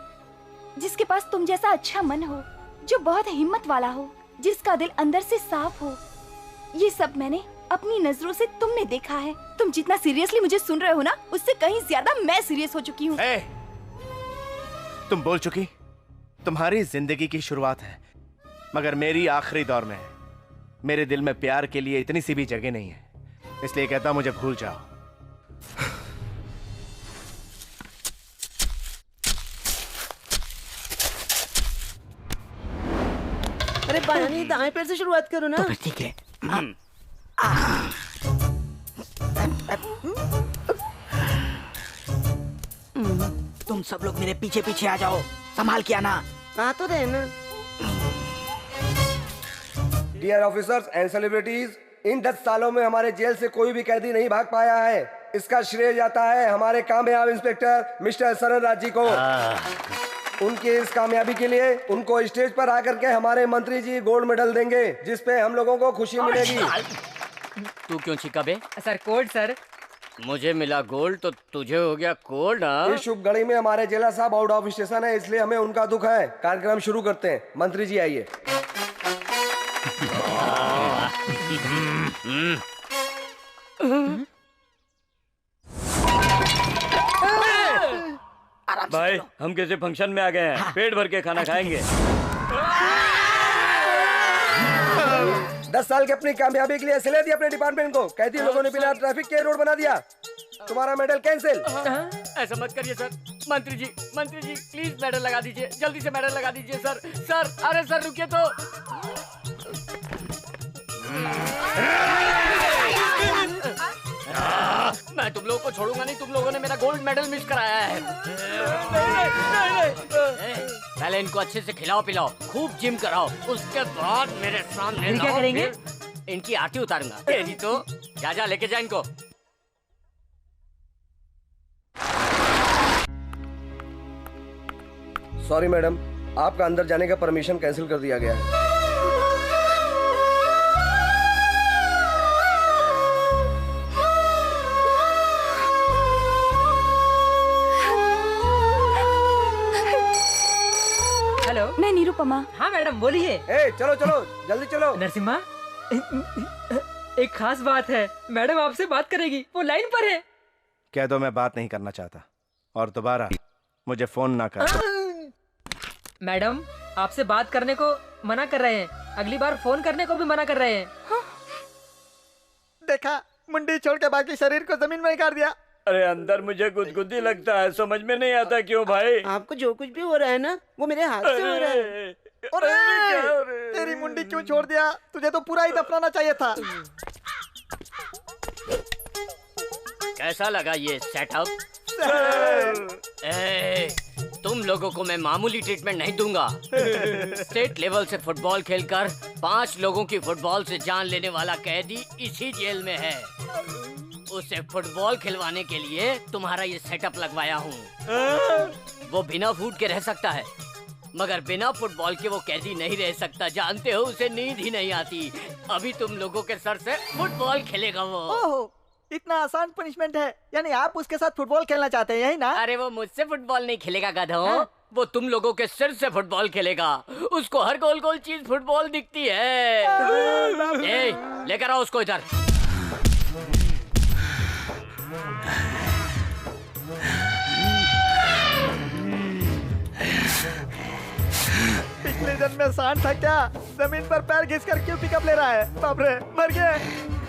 जिसके पास तुम जैसा अच्छा मन हो, जो बहुत हिम्मत वाला हो, जिसका दिल अंदर से साफ हो। ये सब मैंने अपनी नजरों से तुमने देखा है। तुम जितना सीरियसली मुझे सुन रहे हो ना, उससे कहीं ज्यादा मैं सीरियस हो चुकी हूँ। तुम बोल चुकी। तुम्हारी जिंदगी की शुरुआत है, मगर मेरी आखिरी दौर में है। मेरे दिल में प्यार के लिए इतनी सी भी जगह नहीं है, इसलिए कहता मुझे भूल जाओ। अरे बायानी दाएं पैर से शुरुआत करो ना। तो ठीक है। तुम सब लोग मेरे पीछे पीछे आ जाओ, संभाल के आना। आ तो रहे ना। डियर ऑफिसर्स एंड सेलिब्रिटीज, इन 10 सालों में हमारे जेल से कोई भी कैदी नहीं भाग पाया है। इसका श्रेय जाता है हमारे कामयाब इंस्पेक्टर मिस्टर सरन राज जी को। उनकी इस कामयाबी के लिए उनको स्टेज पर आकर के हमारे मंत्री जी गोल्ड मेडल देंगे, जिसपे हम लोगों को खुशी मिलेगी। तू क्यों छिका बे? Sir cold sir. मुझे मिला गोल्ड तो तुझे हो गया कोल्ड। इस शुभ घड़ी में हमारे जेला साहब आउट ऑफ स्टेशन है, इसलिए हमें उनका दुख है। कार्यक्रम शुरू करते हैं। मंत्री जी आइए। भाई हम किसी फंक्शन में आ गए हैं, पेट भर के खाना खाएंगे। 10 साल की अपनी कामयाबी के लिए सिले दिया अपने डिपार्टमेंट को। कहती लोगों ने बिना ट्रैफिक के रोड बना दिया। तुम्हारा मेडल कैंसिल। ऐसा मत करिए सर। मंत्री जी प्लीज मेडल लगा दीजिए, जल्दी से मेडल लगा दीजिए सर। सर अरे सर रुकिए तो। मैं तुम लोगों को छोड़ूंगा नहीं, तुम लोगों ने मेरा गोल्ड मेडल मिस कराया है। पहले इनको अच्छे से खिलाओ पिलाओ, खूब जिम कराओ, उसके बाद मेरे सामने क्या करेंगे? इनकी आरती उतारूंगा। तेरी तो जा लेके जा इनको। सॉरी मैडम, आपका अंदर जाने का परमिशन कैंसिल कर दिया गया है। हेलो, मैं निरुपमा। हाँ मैडम बोलिए। चलो जल्दी चलो। नरसिम्हा एक खास बात है, मैडम आपसे बात करेगी, वो लाइन पर है। कह दो मैं बात नहीं करना चाहता और दोबारा मुझे फोन ना कर। मैडम आपसे बात करने को मना कर रहे हैं, अगली बार फोन करने को भी मना कर रहे हैं। देखा, मुंडी छोड़ के बाकी शरीर को जमीन में गाड़ दिया। अरे अंदर मुझे गुदगुदी लगता है, समझ में नहीं आता क्यों भाई। आपको जो कुछ भी हो रहा है ना, वो मेरे हाथ से हो रहा है। अरे तेरी मुंडी क्यों छोड़ दिया? तुझे तो पूरा ही दफनाना चाहिए था। कैसा लगा ये सेटअप? तुम लोगों को मैं मामूली ट्रीटमेंट नहीं दूंगा। स्टेट लेवल से फुटबॉल खेलकर 5 लोगों की फुटबॉल से जान लेने वाला कैदी इसी जेल में है। उसे फुटबॉल खिलवाने के लिए तुम्हारा ये सेटअप लगवाया हूँ। वो बिना फूड के रह सकता है, मगर बिना फुटबॉल के वो कैदी नहीं रह सकता। जानते हो, उसे नींद ही नहीं आती। अभी तुम लोगों के सर से फुटबॉल खेलेगा वो। ओहो, इतना आसान पनिशमेंट है? यानी आप उसके साथ फुटबॉल खेलना चाहते हैं, यही ना? अरे वो मुझसे फुटबॉल नहीं खेलेगा गधों। वो तुम लोगों के सिर से फुटबॉल खेलेगा। उसको हर गोल गोल चीज फुटबॉल दिखती है। लेकर आओ उसको इधर। पिछले जन्म में सांड था क्या? जमीन पर पैर घिस कर क्यों पिकअप ले रहा है? बाप रे, मर गए।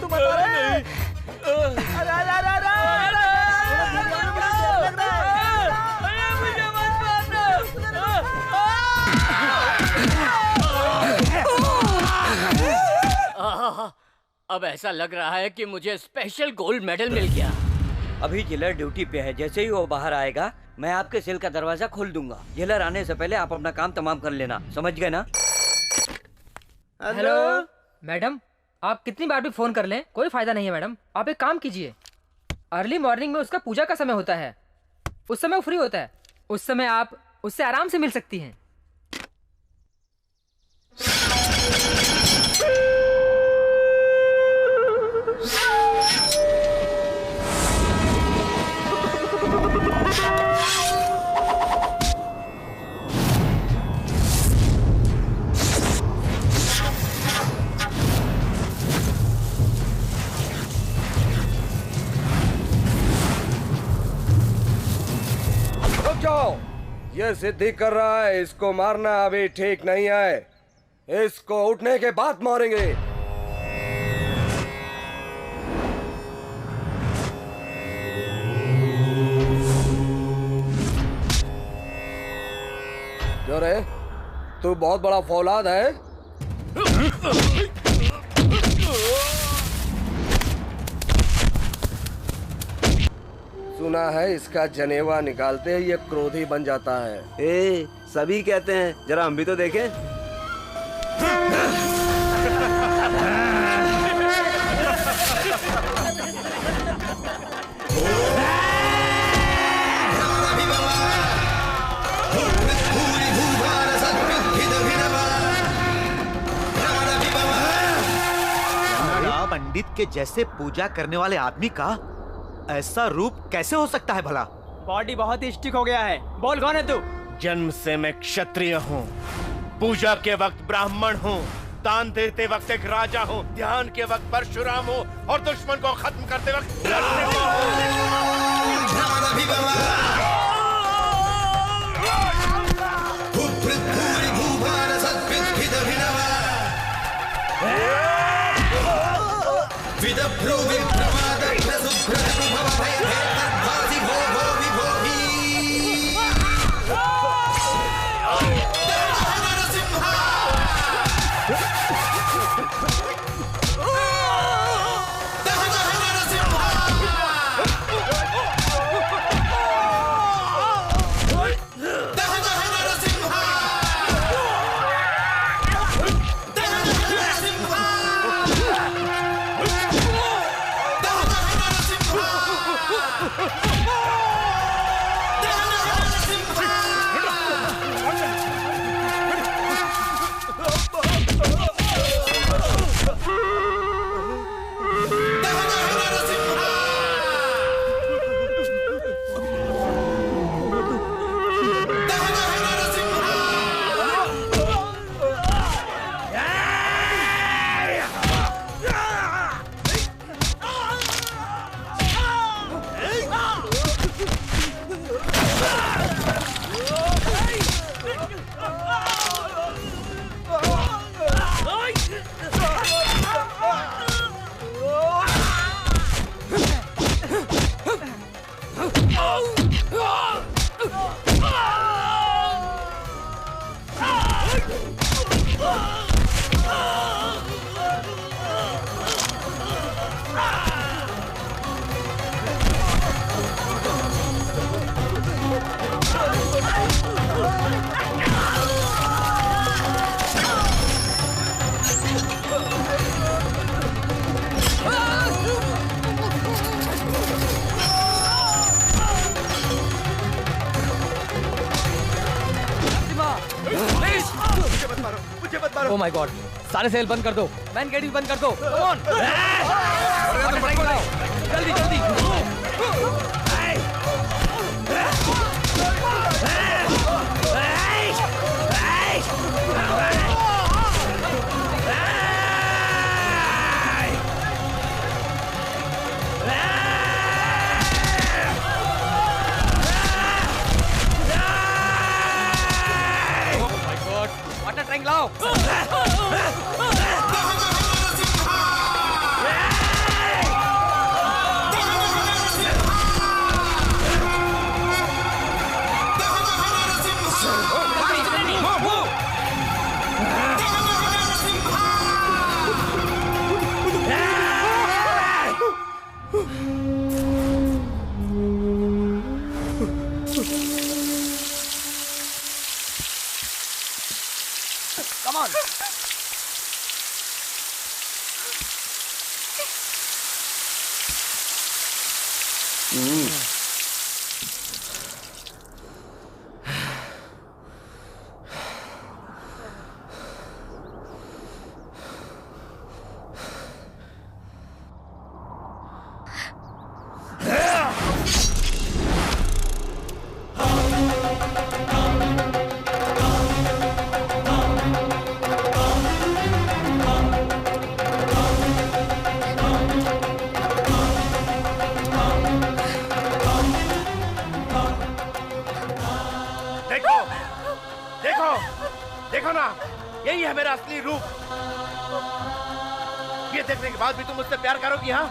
तुम बता रहे? अब ऐसा लग रहा है कि मुझे स्पेशल गोल्ड मेडल मिल गया। अभी जेलर ड्यूटी पे है, जैसे ही वो बाहर आएगा मैं आपके सेल का दरवाजा खोल दूंगा। जेलर आने से पहले आप अपना काम तमाम कर लेना, समझ गए ना? हेलो मैडम, आप कितनी बार भी फोन कर लें, कोई फायदा नहीं है मैडम। आप एक काम कीजिए, अर्ली मॉर्निंग में उसका पूजा का समय होता है, उस समय वो फ्री होता है, उस समय आप उससे आराम से मिल सकती हैं। ये सिद्धि कर रहा है, इसको मारना अभी ठीक नहीं है। इसको उठने के बाद मारेंगे। क्यों रे, तू बहुत बड़ा फौलाद है। सुना है इसका जनेवा निकालते ही ये क्रोधी बन जाता है। सभी कहते हैं, जरा हम भी तो देखें। पंडित के जैसे पूजा करने वाले आदमी का ऐसा रूप कैसे हो सकता है भला? बॉडी बहुत ही स्टिक हो गया है। बोल कौन है तू? जन्म से मैं क्षत्रिय हूँ, पूजा के वक्त ब्राह्मण हूँ, दान देते वक्त एक राजा हूँ, ध्यान के वक्त परशुराम हूँ और दुश्मन को खत्म करते वक्त ओह माय गॉड, सारे सेल बंद कर दो, मैन गेट भी बंद कर दो। कम ऑन, जल्दी जल्दी। वाटर टैंक लाओ। Come on. देखो ना, यही है मेरा असली रूप। ये देखने के बाद भी तुम मुझसे प्यार करोगी? हाँ,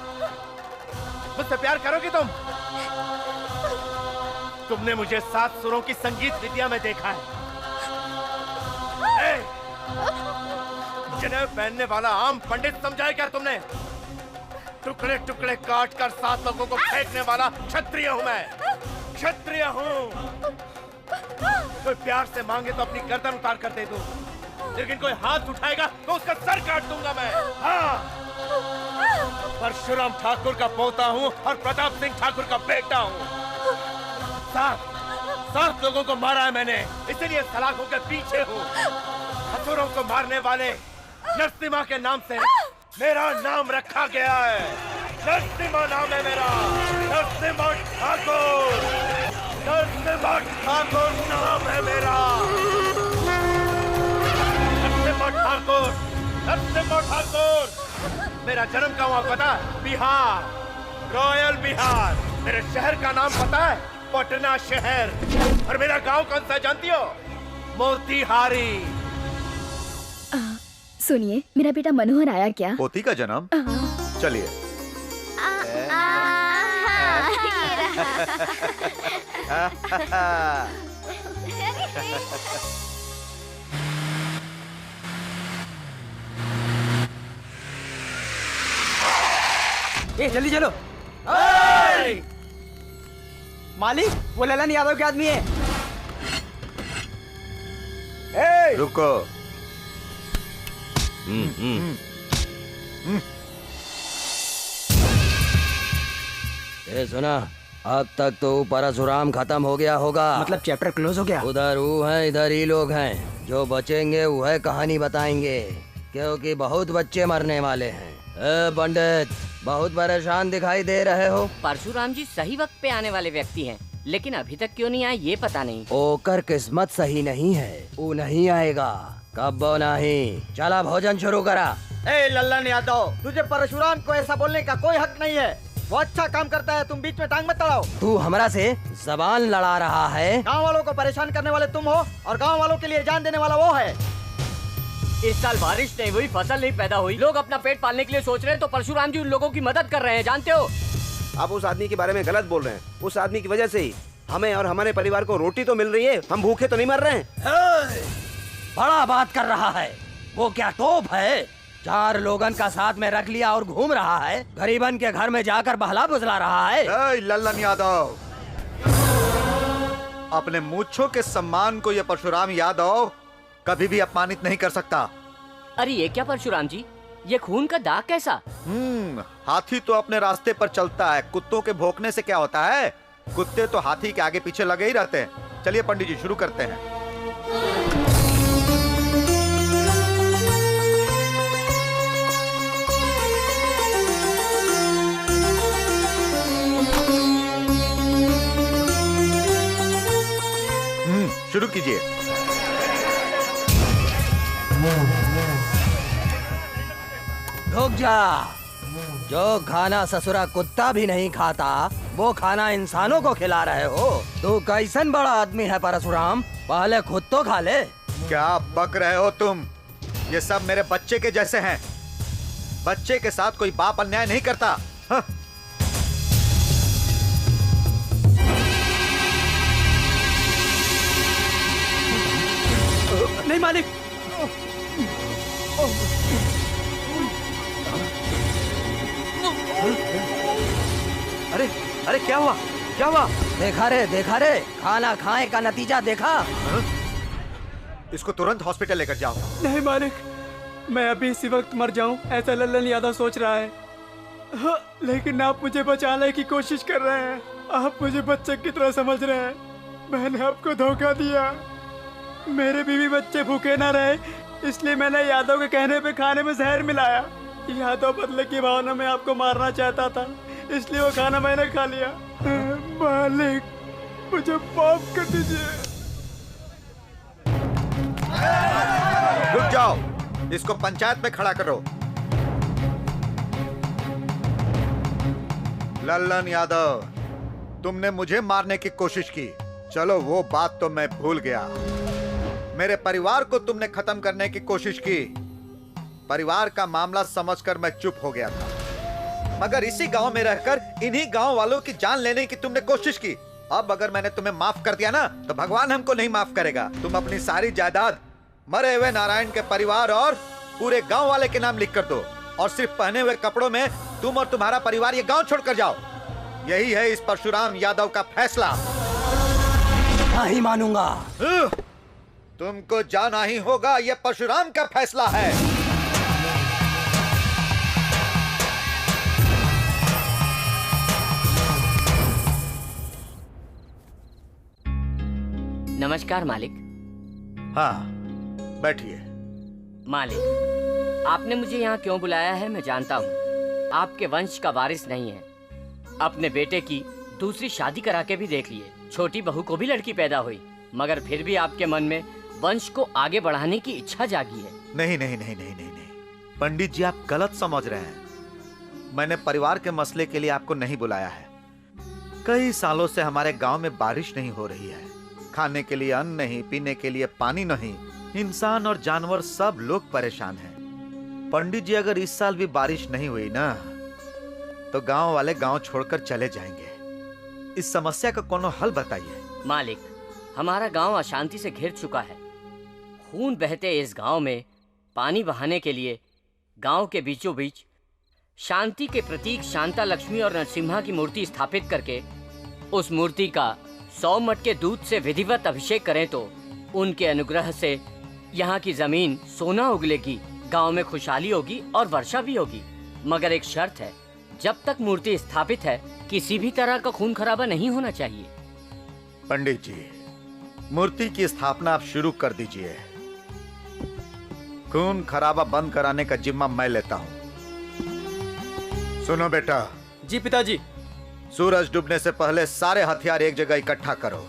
मुझसे प्यार करोगी तुम? तुमने मुझे 7 सुरों की संगीत विद्या में देखा है। जनेऊ पहनने वाला आम पंडित समझा है क्या तुमने? टुकड़े टुकड़े काट कर 7 लोगों को फेंकने वाला क्षत्रिय हूँ मैं, क्षत्रिय हूँ। कोई प्यार से मांगे तो अपनी गर्दन उतार कर दे दूं, लेकिन कोई हाथ उठाएगा तो उसका सर काट दूंगा मैं। हाँ, परशुराम ठाकुर का पोता हूँ और प्रताप सिंह ठाकुर का बेटा हूँ। 7 लोगों को मारा है मैंने, इसलिए सलाखों के पीछे हूँ। असुरों को मारने वाले नरसिम्हा के नाम से मेरा नाम रखा गया है। नरसिम्हा नाम है मेरा, नरसिम्हा ठाकुर। नरसिम्हा ठाकुर नाम है मेरा। नरसिम्हा ठाकुर, नरसिम्हा ठाकुर। मेरा जन्म का हुआ पता बिहार, रॉयल बिहार। मेरे शहर का नाम पता है पटना शहर। और मेरा गांव कौन सा जानती हो? मोतीहारी। सुनिए, मेरा बेटा मनोहर आया क्या? पोती का जन्म? चलिए। ए जल्दी चलो। मालिक, वो ललन यादव के आदमी है। रुको। ए सुना, अब तक तो परशुराम खत्म हो गया होगा। मतलब चैप्टर क्लोज हो गया। उधर वो हैं, इधर ही लोग हैं। जो बचेंगे वह कहानी बताएंगे, क्योंकि बहुत बच्चे मरने वाले हैं। ए पंडित, बहुत परेशान दिखाई दे रहे हो। परशुराम जी सही वक्त पे आने वाले व्यक्ति हैं, लेकिन अभी तक क्यों नहीं आए ये पता नहीं। ओकर किस्मत सही नहीं है, वो नहीं आएगा। कब वो नहीं। चला भोजन शुरू करा। ए लल्लन यादव, तुझे परशुराम को ऐसा बोलने का कोई हक नहीं है। वो अच्छा काम करता है, तुम बीच में टांग मत अड़ाओ। तू हमरा से जबान लड़ा रहा है। गांव वालों को परेशान करने वाले तुम हो और गांव वालों के लिए जान देने वाला वो है। इस साल बारिश नहीं हुई, फसल नहीं पैदा हुई, लोग अपना पेट पालने के लिए सोच रहे हैं, तो परशुराम जी उन लोगों की मदद कर रहे हैं, जानते हो? आप उस आदमी के बारे में गलत बोल रहे हैं। उस आदमी की वजह से ही हमें और हमारे परिवार को रोटी तो मिल रही है, हम भूखे तो नहीं मर रहे हैं। बड़ा बात कर रहा है। वो क्या तोप है? 4 लोगन का साथ में रख लिया और घूम रहा है। गरीबन के घर में जाकर बहला बुझला रहा है। लल्लन यादव, अपने मूछों के सम्मान को ये परशुराम यादव कभी भी अपमानित नहीं कर सकता। अरे ये क्या परशुराम जी, ये खून का दाग कैसा? हाथी तो अपने रास्ते पर चलता है, कुत्तों के भौंकने से क्या होता है? कुत्ते तो हाथी के आगे पीछे लगे ही रहते हैं। चलिए पंडित जी शुरू करते हैं। शुरू कीजिए। रुक जा। जो खाना ससुरा कुत्ता भी नहीं खाता, वो खाना इंसानों को खिला रहे हो। तू कैसन बड़ा आदमी है परशुराम, पहले खुद तो खा ले। क्या बक रहे हो तुम? ये सब मेरे बच्चे के जैसे हैं। बच्चे के साथ कोई बाप अन्याय नहीं करता। हाँ। नहीं मालिक। अरे अरे क्या हुआ, क्या हुआ? देखा रे, खाना खाए का नतीजा देखा। इसको तुरंत हॉस्पिटल लेकर जाओ। नहीं मालिक, मैं अभी इसी वक्त मर जाऊं ऐसा लल्लन यादव सोच रहा है। हाँ, लेकिन आप मुझे बचाने की कोशिश कर रहे हैं। आप मुझे बच्चे की तरह समझ रहे हैं। मैंने आपको धोखा दिया। मेरे बीवी बच्चे भूखे ना रहे, इसलिए मैंने यादव के कहने पे खाने में जहर मिलाया। यादव बदले की भावना में आपको मारना चाहता था, इसलिए वो खाना मैंने खा लिया। मालिक, मुझे माफ कर दीजिए। रुक जाओ, इसको पंचायत में खड़ा करो। लल्लन यादव, तुमने मुझे मारने की कोशिश की। चलो वो बात तो मैं भूल गया। मेरे परिवार को तुमने खत्म करने की कोशिश की। परिवार का मामला समझकर मैं चुप हो गया था, मगर इसी गांव में रहकर इन्हीं गांव वालों की जान लेने की तुमने कोशिश की। अब अगर मैंने तुम्हें माफ कर दिया ना, तो भगवान हमको नहीं माफ करेगा। तुम अपनी सारी जायदाद मरे हुए नारायण के परिवार और पूरे गांव वाले के नाम लिख कर दो, और सिर्फ पहने हुए कपड़ों में तुम और तुम्हारा परिवार ये गांव छोड़कर जाओ। यही है इस परशुराम यादव का फैसला। नहीं मानूंगा। तुमको जाना ही होगा, यह परशुराम का फैसला है। नमस्कार मालिक। हाँ, बैठिए। मालिक, आपने मुझे यहाँ क्यों बुलाया है मैं जानता हूँ। आपके वंश का वारिस नहीं है। अपने बेटे की दूसरी शादी करा के भी देख लिए, छोटी बहू को भी लड़की पैदा हुई, मगर फिर भी आपके मन में वंश को आगे बढ़ाने की इच्छा जागी है। नहीं नहीं नहीं नहीं नहीं नहीं पंडित जी, आप गलत समझ रहे हैं। मैंने परिवार के मसले के लिए आपको नहीं बुलाया है। कई सालों से हमारे गांव में बारिश नहीं हो रही है। खाने के लिए अन्न नहीं, पीने के लिए पानी नहीं, इंसान और जानवर सब लोग परेशान हैं। पंडित जी, अगर इस साल भी बारिश नहीं हुई ना तो गांव वाले गांव छोड़कर चले जाएंगे। इस समस्या का कोनो हल बताइए। मालिक, हमारा गांव अशांति से घिर चुका है। खून बहते इस गांव में पानी बहाने के लिए गांव के बीचों बीच शांति के प्रतीक शांता लक्ष्मी और नरसिम्हा की मूर्ति स्थापित करके उस मूर्ति का 100 मटके दूध से विधिवत अभिषेक करें तो उनके अनुग्रह से यहाँ की जमीन सोना उगलेगी, गांव में खुशहाली होगी और वर्षा भी होगी। मगर एक शर्त है, जब तक मूर्ति स्थापित है किसी भी तरह का खून खराबा नहीं होना चाहिए। पंडित जी, मूर्ति की स्थापना आप शुरू कर दीजिए। खून खराबा बंद कराने का जिम्मा मैं लेता हूँ। सुनो बेटा। जी पिताजी। सूरज डूबने से पहले सारे हथियार एक जगह इकट्ठा करो।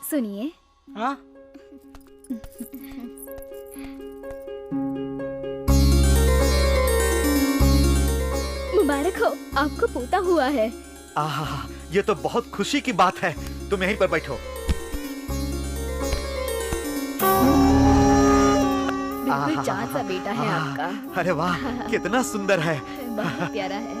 सुनिए। हाँ? मुबारक हो, आपको पोता हुआ है। आहा, ये तो बहुत खुशी की बात है। तुम यहीं पर बैठो। बिल्कुल चाँद सा बेटा है आपका। अरे वाह, कितना सुंदर है। बहुत प्यारा है।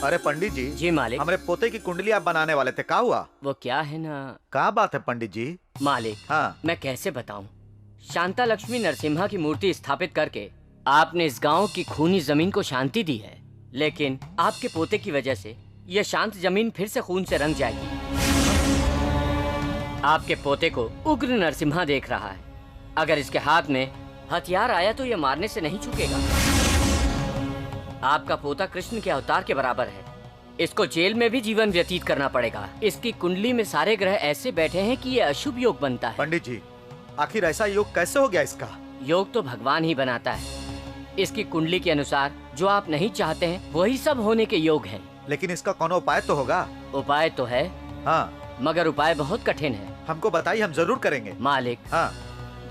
अरे पंडित जी। जी मालिक। हमारे पोते की कुंडली आप बनाने वाले थे, क्या हुआ? वो क्या है ना। क्या बात है पंडित जी? मालिक, हाँ, मैं कैसे बताऊं। शांता लक्ष्मी नरसिम्हा की मूर्ति स्थापित करके आपने इस गांव की खूनी जमीन को शांति दी है, लेकिन आपके पोते की वजह से यह शांत जमीन फिर से खून से रंग जाएगी। आपके पोते को उग्र नरसिम्हा देख रहा है। अगर इसके हाथ में हथियार आया तो यह मारने से नहीं चूकेगा। आपका पोता कृष्ण के अवतार के बराबर है। इसको जेल में भी जीवन व्यतीत करना पड़ेगा। इसकी कुंडली में सारे ग्रह ऐसे बैठे हैं कि ये अशुभ योग बनता है। पंडित जी, आखिर ऐसा योग कैसे हो गया इसका? योग तो भगवान ही बनाता है। इसकी कुंडली के अनुसार जो आप नहीं चाहते हैं वही सब होने के योग हैं। लेकिन इसका कौन उपाय तो होगा? उपाय तो है, हाँ, मगर उपाय बहुत कठिन है। हमको बताइए, हम जरूर करेंगे। मालिक, हाँ,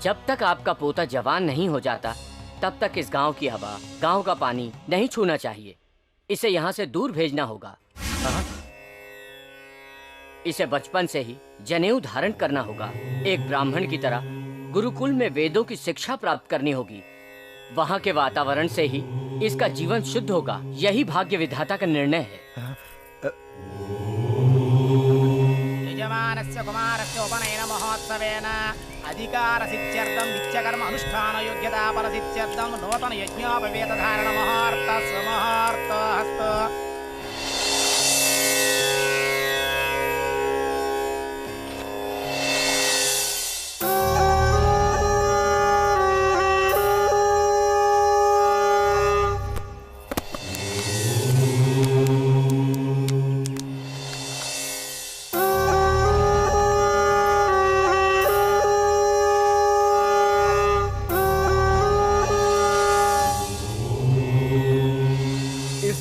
जब तक आपका पोता जवान नहीं हो जाता तब तक इस गांव की हवा, गांव का पानी नहीं छूना चाहिए। इसे यहाँ से दूर भेजना होगा। इसे बचपन से ही जनेऊ धारण करना होगा। एक ब्राह्मण की तरह गुरुकुल में वेदों की शिक्षा प्राप्त करनी होगी। वहाँ के वातावरण से ही इसका जीवन शुद्ध होगा। यही भाग्य विधाता का निर्णय है। यजमानस्य कुमारस्य उपनयन महोत्सवेन अधिकारसिद्ध्यर्थं नित्यकर्म अनुष्ठान योग्यता फलसिद्ध्यर्थं नूतन यज्ञोपवेत धारण मुहूर्तस्व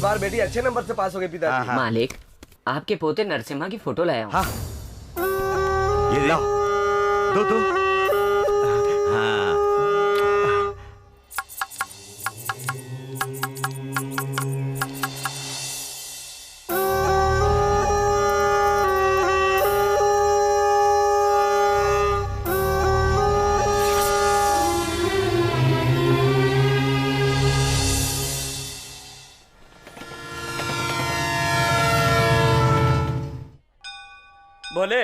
बार बेटी अच्छे नंबर से पास हो गई पिताजी। मालिक, आपके पोते नरसिम्हा की फोटो लाया हूँ। ये लाओ, दो। हाँ। बोले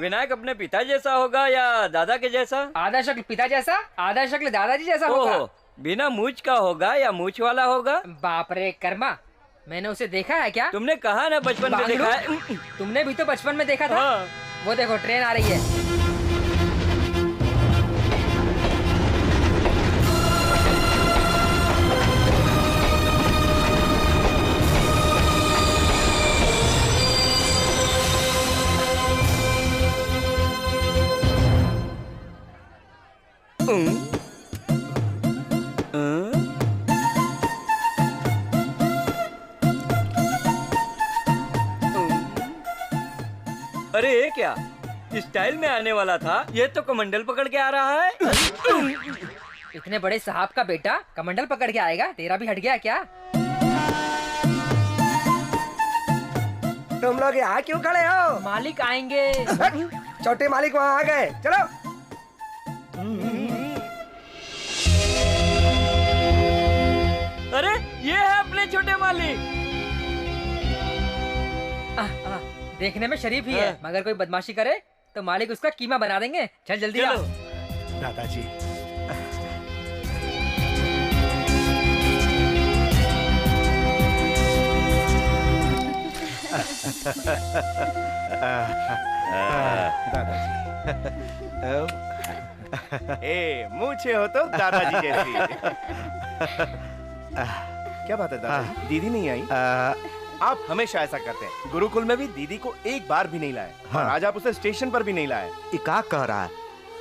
विनायक अपने पिता जैसा होगा या दादा के जैसा? आधा शक्ल पिता जैसा, आधा शक्ल दादाजी जैसा होगा। बिना मूछ का होगा या मूछ वाला होगा? बाप रे कर्मा, मैंने उसे देखा है क्या? तुमने कहा ना बचपन में देखा है। तुमने भी तो बचपन में देखा था। वो देखो ट्रेन आ रही है। अरे ये क्या स्टाइल में आने वाला था, ये तो कमंडल पकड़ के आ रहा है। इतने बड़े साहब का बेटा कमंडल पकड़ के आएगा? तेरा भी हट गया क्या? तुम लोग यहाँ क्यों खड़े हो? मालिक आएंगे। छोटे मालिक वहाँ आ गए, चलो। अरे ये है अपने छोटे मालिक। देखने में शरीफ ही है, मगर कोई बदमाशी करे तो मालिक उसका कीमा बना देंगे। चल जल्दी आओ। दादाजी, ए मूछे हो तो दादाजी जैसी। क्या बात है दादाजी, दीदी नहीं आई? आप हमेशा ऐसा करते हैं। गुरुकुल में भी दीदी को एक बार भी नहीं लाए। हाँ। और आज आप उसे स्टेशन पर भी नहीं लाए। क्या कह रहा है?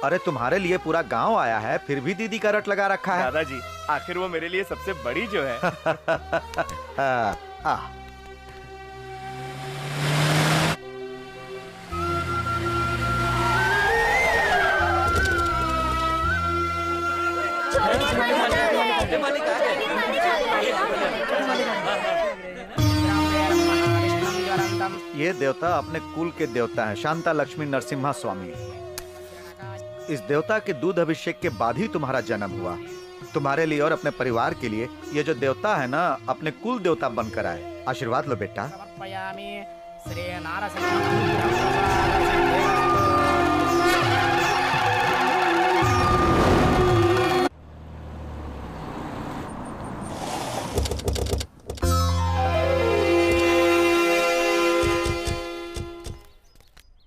अरे तुम्हारे लिए पूरा गांव आया है, फिर भी दीदी का रट लगा रखा है। दादाजी, आखिर वो मेरे लिए सबसे बड़ी जो है। ये देवता अपने कुल के देवता हैं, शांता लक्ष्मी नरसिम्हा स्वामी। इस देवता के दूध अभिषेक के बाद ही तुम्हारा जन्म हुआ। तुम्हारे लिए और अपने परिवार के लिए ये जो देवता है ना, अपने कुल देवता बनकर आए। आशीर्वाद लो बेटा।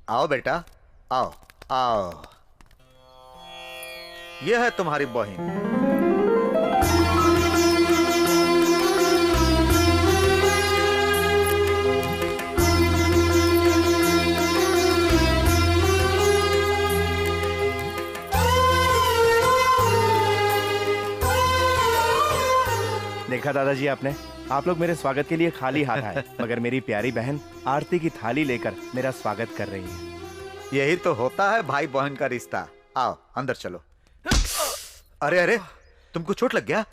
आओ बेटा, आओ आओ। यह है तुम्हारी बहन। देखा दादाजी आपने, आप लोग मेरे स्वागत के लिए खाली हाथ आए, मगर मेरी प्यारी बहन आरती की थाली लेकर मेरा स्वागत कर रही है। यही तो होता है भाई बहन का रिश्ता। आओ अंदर चलो। अरे अरे, तुमको चोट लग गया?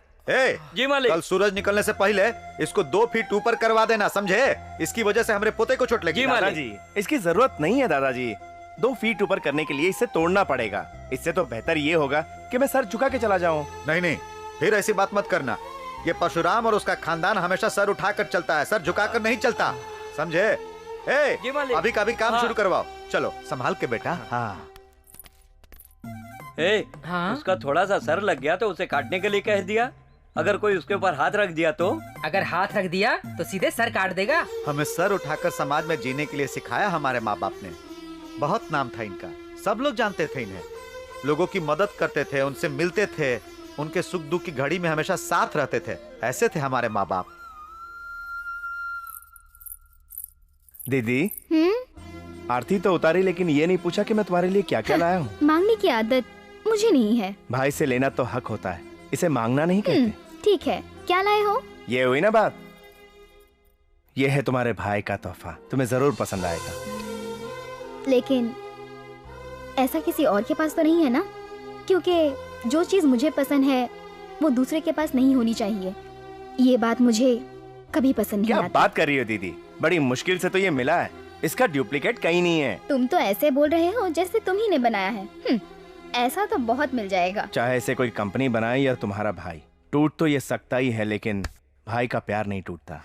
जी मालिक। कल सूरज निकलने से पहले इसको 2 फीट ऊपर करवा देना, समझे? इसकी वजह से हमारे पोते को चोट लगी। जी दादाजी, इसकी जरूरत नहीं है दादाजी। 2 फीट ऊपर करने के लिए इसे तोड़ना पड़ेगा। इससे तो बेहतर ये होगा कि मैं सर झुका के चला जाऊं। नहीं नहीं, फिर ऐसी बात मत करना। ये परशुराम और उसका खानदान हमेशा सर उठाकर चलता है, सर झुकाकर नहीं चलता, समझे? अभी का भी काम शुरू करवाओ। चलो संभाल के बेटा। हाँ। उसका थोड़ा सा सर लग गया तो उसे काटने के लिए कह दिया। अगर कोई उसके ऊपर हाथ रख दिया तो? अगर हाथ रख दिया तो सीधे सर काट देगा। हमें सर उठाकर समाज में जीने के लिए सिखाया हमारे माँ बाप ने। बहुत नाम था इनका, सब लोग जानते थे इन्हें। लोगों की मदद करते थे, उनसे मिलते थे, उनके सुख दुख की घड़ी में हमेशा साथ रहते थे। ऐसे थे हमारे माँ बाप। दीदी, आरती तो उतारी, लेकिन ये नहीं पूछा कि मैं तुम्हारे लिए क्या क्या लाया हूँ। मांगने की आदत मुझे नहीं है। भाई से लेना तो हक होता है, इसे मांगना नहीं कहते। ठीक है, क्या लाए हो? ये हुई ना बात। ये है तुम्हारे भाई का तोहफा, तुम्हें जरूर पसंद आएगा। लेकिन ऐसा किसी और के पास तो नहीं है ना, क्योंकि जो चीज मुझे पसंद है वो दूसरे के पास नहीं होनी चाहिए। ये बात मुझे कभी पसंद नहीं क्या आती। बात कर रही हो दीदी, बड़ी मुश्किल से तो ये मिला है, इसका डुप्लीकेट कहीं नहीं है। तुम तो ऐसे बोल रहे हो जैसे तुम ही ने बनाया है। ऐसा तो बहुत मिल जाएगा। चाहे इसे कोई कंपनी बनाए या तुम्हारा भाई, टूट तो ये सकता ही है, लेकिन भाई का प्यार नहीं टूटता।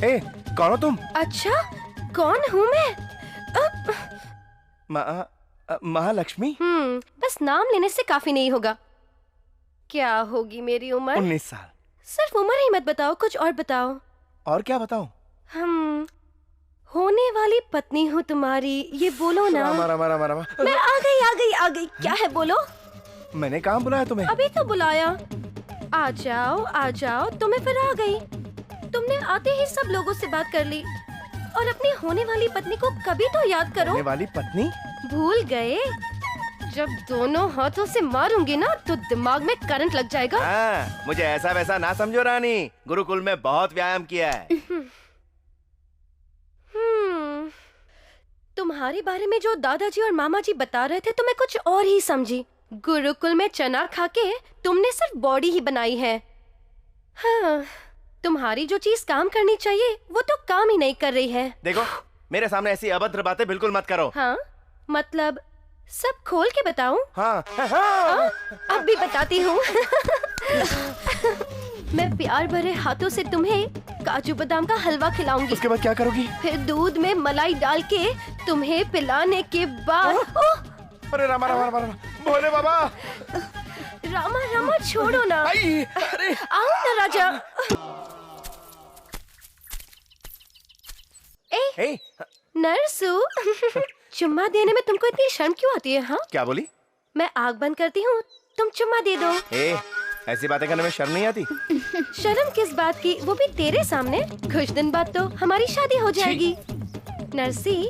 ए, कौन हो तुम? अच्छा, कौन हूँ मैं? महालक्ष्मी? बस नाम लेने से काफी नहीं होगा। क्या होगी मेरी उम्र? 19 साल। सिर्फ उम्र ही मत बताओ, कुछ और बताओ। और क्या बताऊं? होने वाली पत्नी हूँ तुम्हारी, ये बोलो ना। रामा। मैं आ गई। क्या है बोलो? मैंने कहाँ बुलाया तुम्हें? अभी तो बुलाया। आ जाओ, तुम्हें फिर आ गई। तुमने आते ही सब लोगों से बात कर ली, और अपनी होने वाली पत्नी को कभी तो याद करो। होने वाली पत्नी? भूल गए? जब दोनों हाथों से मारूंगी ना तो दिमाग में करंट लग जाएगा। हाँ, मुझे ऐसा वैसा ना समझो रानी, गुरुकुल में बहुत व्यायाम किया है। तुम्हारे बारे में जो दादाजी और मामा जी बता रहे थे तो मैं कुछ और ही समझी। गुरुकुल में चना खा के तुमने सिर्फ बॉडी ही बनाई है। हाँ, तुम्हारी जो चीज काम करनी चाहिए वो तो काम ही नहीं कर रही है। देखो, मेरे सामने ऐसी अभद्र बातें बिल्कुल मत करो। हाँ, मतलब सब खोल के बताऊं? हाँ। अब भी बताती हूँ। मैं प्यार भरे हाथों से तुम्हें काजू बादाम का हलवा खिलाऊंगी। उसके बाद क्या करोगी? फिर दूध में मलाई डाल के तुम्हें पिलाने के बाद अरे रामा, भोले बाबा। रामा छोड़ो ना। अरे आओ ना राजा। ए, नरसू, चुम्मा देने में तुमको इतनी शर्म क्यों आती है? हाँ, क्या बोली? मैं आग बंद करती हूँ, तुम चुम्मा दे दो। ऐसी बातें करने में शर्म नहीं आती? शर्म किस बात की, वो भी तेरे सामने। कुछ दिन बाद तो हमारी शादी हो जाएगी। नरसी,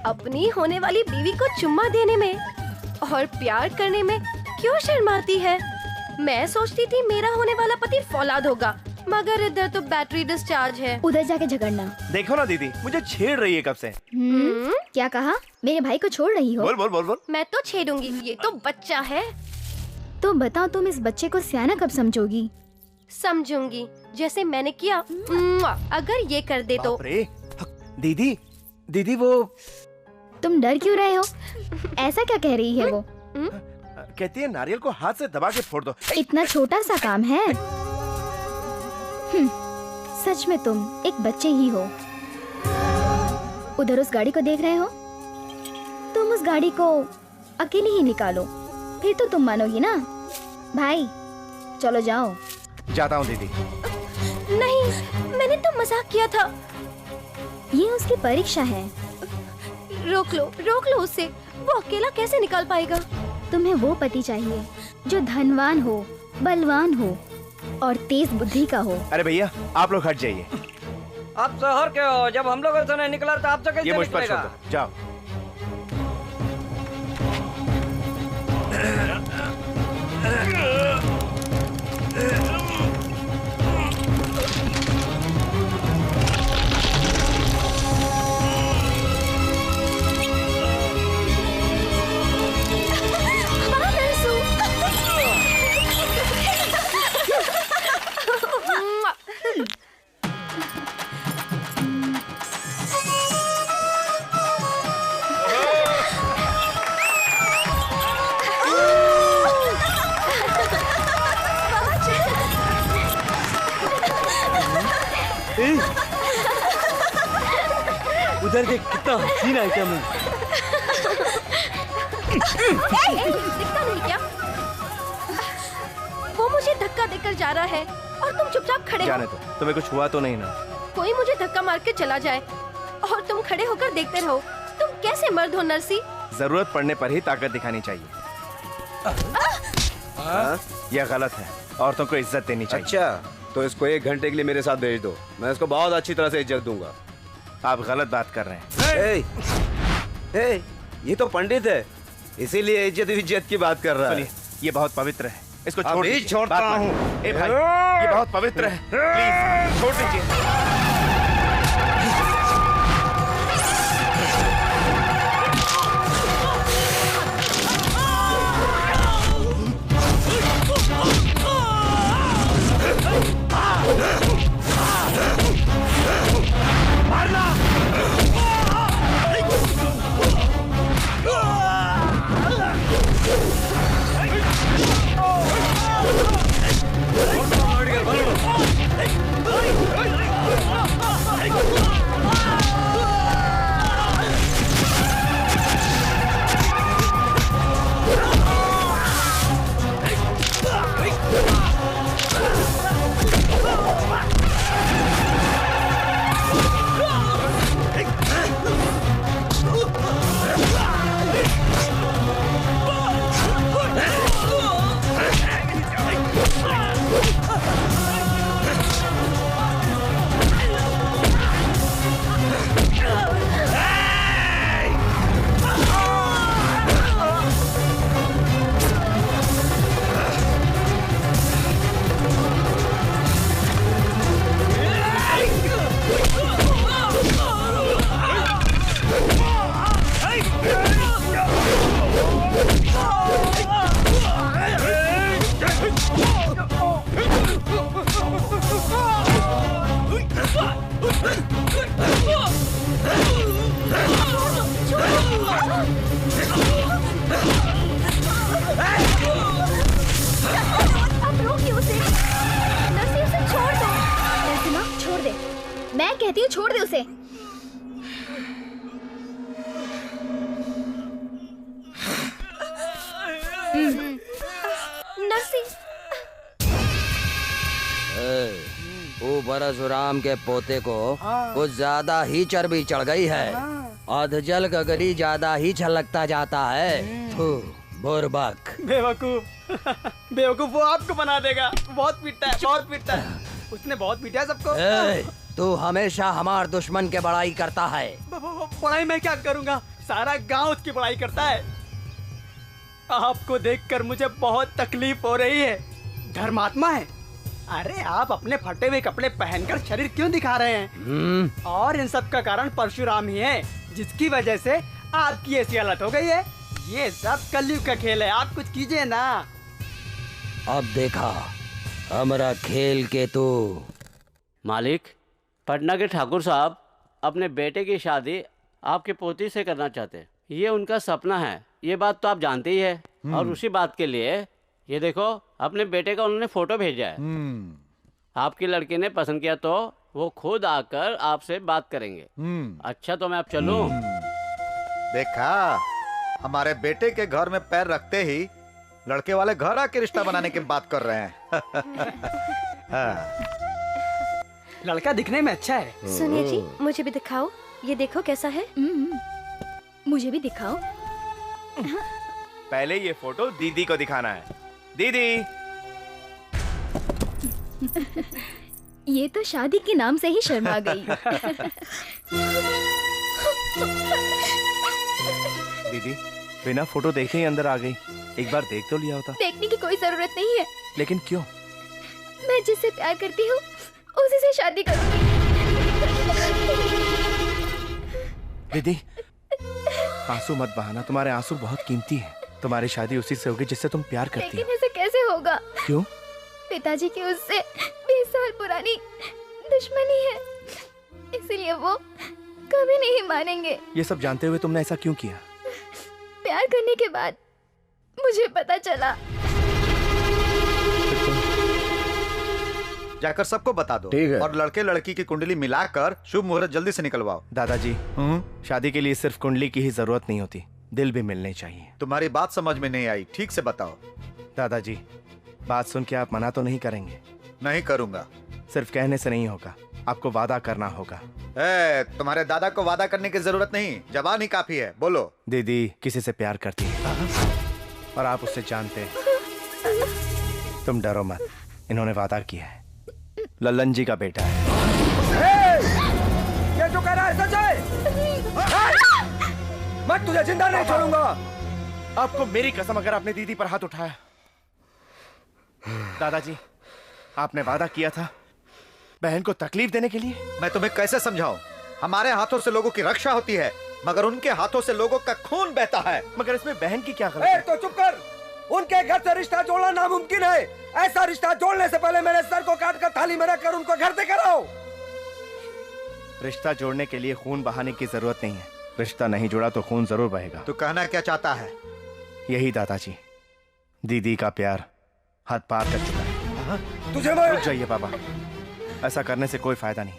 अपनी होने वाली बीवी को चुम्मा देने में और प्यार करने में क्यों शर्माती है? मैं सोचती थी मेरा होने वाला पति फौलाद होगा, मगर इधर तो बैटरी डिस्चार्ज है। उधर जाके झगड़ना। देखो ना दीदी, मुझे छेड़ रही है कब से। क्या कहा? मेरे भाई को छोड़ रही हो? बोल। मैं तो छेड़ूंगी, ये तो बच्चा है। तो बताओ, तुम इस बच्चे को सियाना कब समझोगी? समझूंगी, जैसे मैंने किया। अगर ये कर दे तो। दीदी वो। तुम डर क्यों रहे हो? ऐसा क्या कह रही है वो? कहती है नारियल को हाथ से दबा के फोड़ दो। इतना छोटा सा काम है? सच में तुम एक बच्चे ही हो। उधर उस गाड़ी को देख रहे हो? तुम उस गाड़ी को अकेले ही निकालो, फिर तो तुम मानोगी ना। भाई चलो जाओ। जाता हूँ दीदी। नहीं, मैंने तो मजाक किया था। ये उसकी परीक्षा है। रोक लो उसे, वो अकेला कैसे निकाल पाएगा? तुम्हें वो पति चाहिए जो धनवान हो, बलवान हो और तेज बुद्धि का हो। अरे भैया, आप लोग हट जाइए। आप शहर के हो, जब हम लोगों से नहीं निकला तो आपसे कैसे ये मुझ पर निकलेगा? छोड़ दो, जाओ। उधर देख, कितना हसीन आइटम है। दिखता नहीं क्या? वो मुझे धक्का देकर जा रहा है और तुम चुपचाप खड़े हो। जाने दो, तुम्हें कुछ हुआ तो नहीं ना? कोई मुझे धक्का मार के चला जाए और तुम खड़े होकर देखते रहो। तुम कैसे मर्द हो नरसी? जरूरत पड़ने पर ही ताकत दिखानी चाहिए। यह गलत है, औरतों को इज्जत देनी चाहिए। अच्छा, तो इसको 1 घंटे के लिए मेरे साथ भेज दो, मैं इसको बहुत अच्छी तरह से इज्जत दूंगा। आप गलत बात कर रहे हैं। ए, ये तो पंडित है, इसीलिए इज्जत की बात कर रहा है। ये बहुत पवित्र है, इसको छोड़ अभी दीजिए। छोड़ता बात हूँ। मानिए। ए भाई, ये बहुत पवित्र है, प्लीज छोड़ दीजिए। मैं कहती हूँ छोड़ दे उसे। नरसी, वो परशुराम के पोते को कुछ ज्यादा ही चर्बी चढ़ गई है। अधजल गगरी ज्यादा ही छलकता जाता है। बुर्बक बेवकूफ बेवकूफ, वो आपको बना देगा। बहुत पीटता है, बहुत पीटता है, उसने बहुत पीटा है सबको। तू हमेशा हमार दुश्मन के बड़ाई करता है। बड़ाई मैं क्या करूंगा, सारा गांव उसकी बड़ाई करता है। आपको देखकर मुझे बहुत तकलीफ हो रही है। धर्मात्मा है। अरे आप अपने फटे हुए कपड़े पहनकर शरीर क्यों दिखा रहे हैं? और इन सब का कारण परशुराम ही है, जिसकी वजह से आपकी ऐसी हालत हो गई है। ये सब कलयुग का खेल है, आप कुछ कीजिए ना। अब देखा हमारा खेल के तू। मालिक, पटना के ठाकुर साहब अपने बेटे की शादी आपके पोती से करना चाहते हैं। ये उनका सपना है, ये बात तो आप जानते ही है। और उसी बात के लिए ये देखो, अपने बेटे का उन्होंने फोटो भेजा है। आपकी लड़की ने पसंद किया तो वो खुद आकर आपसे बात करेंगे। अच्छा, तो मैं अब चलूं? देखा, हमारे बेटे के घर में पैर रखते ही लड़के वाले घर आके रिश्ता बनाने की बात कर रहे हैं। लड़का दिखने में अच्छा है। सुनिए जी, मुझे भी दिखाओ। ये देखो कैसा है। मुझे भी दिखाओ। पहले ये फोटो दीदी को दिखाना है। दीदी, ये तो शादी के नाम से ही शर्मा गई। दीदी बिना फोटो देखे ही अंदर आ गई। एक बार देख तो लिया होता। देखने की कोई जरूरत नहीं है। लेकिन क्यों? मैं जिससे प्यार करती हूँ उसी से शादी करूंगी। दीदी, आंसू मत बहाना, तुम्हारे आंसू बहुत कीमती हैं। तुम्हारी शादी उसी से होगी जिससे तुम प्यार करती हो। लेकिन ऐसे कैसे होगा? क्यों? पिताजी की उससे 20 साल पुरानी दुश्मनी है, इसलिए वो कभी नहीं मानेंगे। ये सब जानते हुए तुमने ऐसा क्यों किया? प्यार करने के बाद मुझे पता चला। जाकर सबको बता दो। ठीक है। और लड़के लड़की की कुंडली मिलाकर शुभ मुहूर्त जल्दी से निकलवाओ। दादाजी, शादी के लिए सिर्फ कुंडली की ही जरूरत नहीं होती, दिल भी मिलने चाहिए। तुम्हारी बात समझ में नहीं आई, ठीक से बताओ। दादाजी, बात सुन के आप मना तो नहीं करेंगे? नहीं करूंगा। सिर्फ कहने से नहीं होगा, आपको वादा करना होगा। तुम्हारे दादा को वादा करने की जरूरत नहीं, जबान ही काफी है। बोलो। दीदी किसी से प्यार करती है और आप उससे जानते हैं। तुम डरो मत, इन्होंने वादा किया है, लल्लन जी का बेटा है। ये जो कह रहा है सच है? मैं तुझे जिंदा नहीं छोड़ूंगा। आपको मेरी कसम, अगर आपने दीदी पर हाथ उठाया। दादाजी, आपने वादा किया था बहन को तकलीफ देने के लिए। मैं तुम्हें कैसे समझाऊं? हमारे हाथों से लोगों की रक्षा होती है, मगर उनके हाथों से लोगों का खून बहता है। मगर इसमें बहन की क्या गलती? तो चुप कर। उनके घर से रिश्ता जोड़ना नामुमकिन है। ऐसा रिश्ता जोड़ने से पहले मेरे सर को काट कर थाली में रखकर उनको घर से कराओ। रिश्ता जोड़ने के लिए खून बहाने की जरूरत नहीं है। रिश्ता नहीं जुड़ा तो खून जरूर बहेगा। तू कहना क्या चाहता है? यही दादाजी, दीदी का प्यार हद पार कर चुका है। तुझे रुक जाइए पापा, ऐसा करने से कोई फायदा नहीं।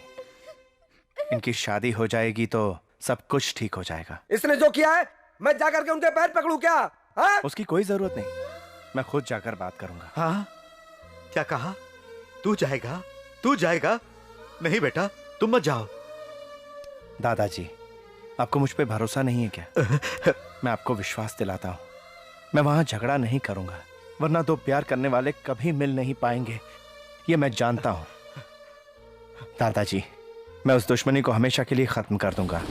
इनकी शादी हो जाएगी तो सब कुछ ठीक हो जाएगा। इसने जो किया है, मैं जाकर के उनके पैर पकड़ूं क्या? हाँ? उसकी कोई जरूरत नहीं, मैं खुद जाकर बात करूंगा। हाँ? क्या कहा? तू जाएगा? तू जाएगा? नहीं बेटा, तुम मत जाओ। दादाजी, आपको मुझ पे भरोसा नहीं है क्या? मैं आपको विश्वास दिलाता हूँ, मैं वहां झगड़ा नहीं करूंगा, वरना दो प्यार करने वाले कभी मिल नहीं पाएंगे, ये मैं जानता हूं। दादाजी, मैं उस दुश्मनी को हमेशा के लिए खत्म कर दूंगा।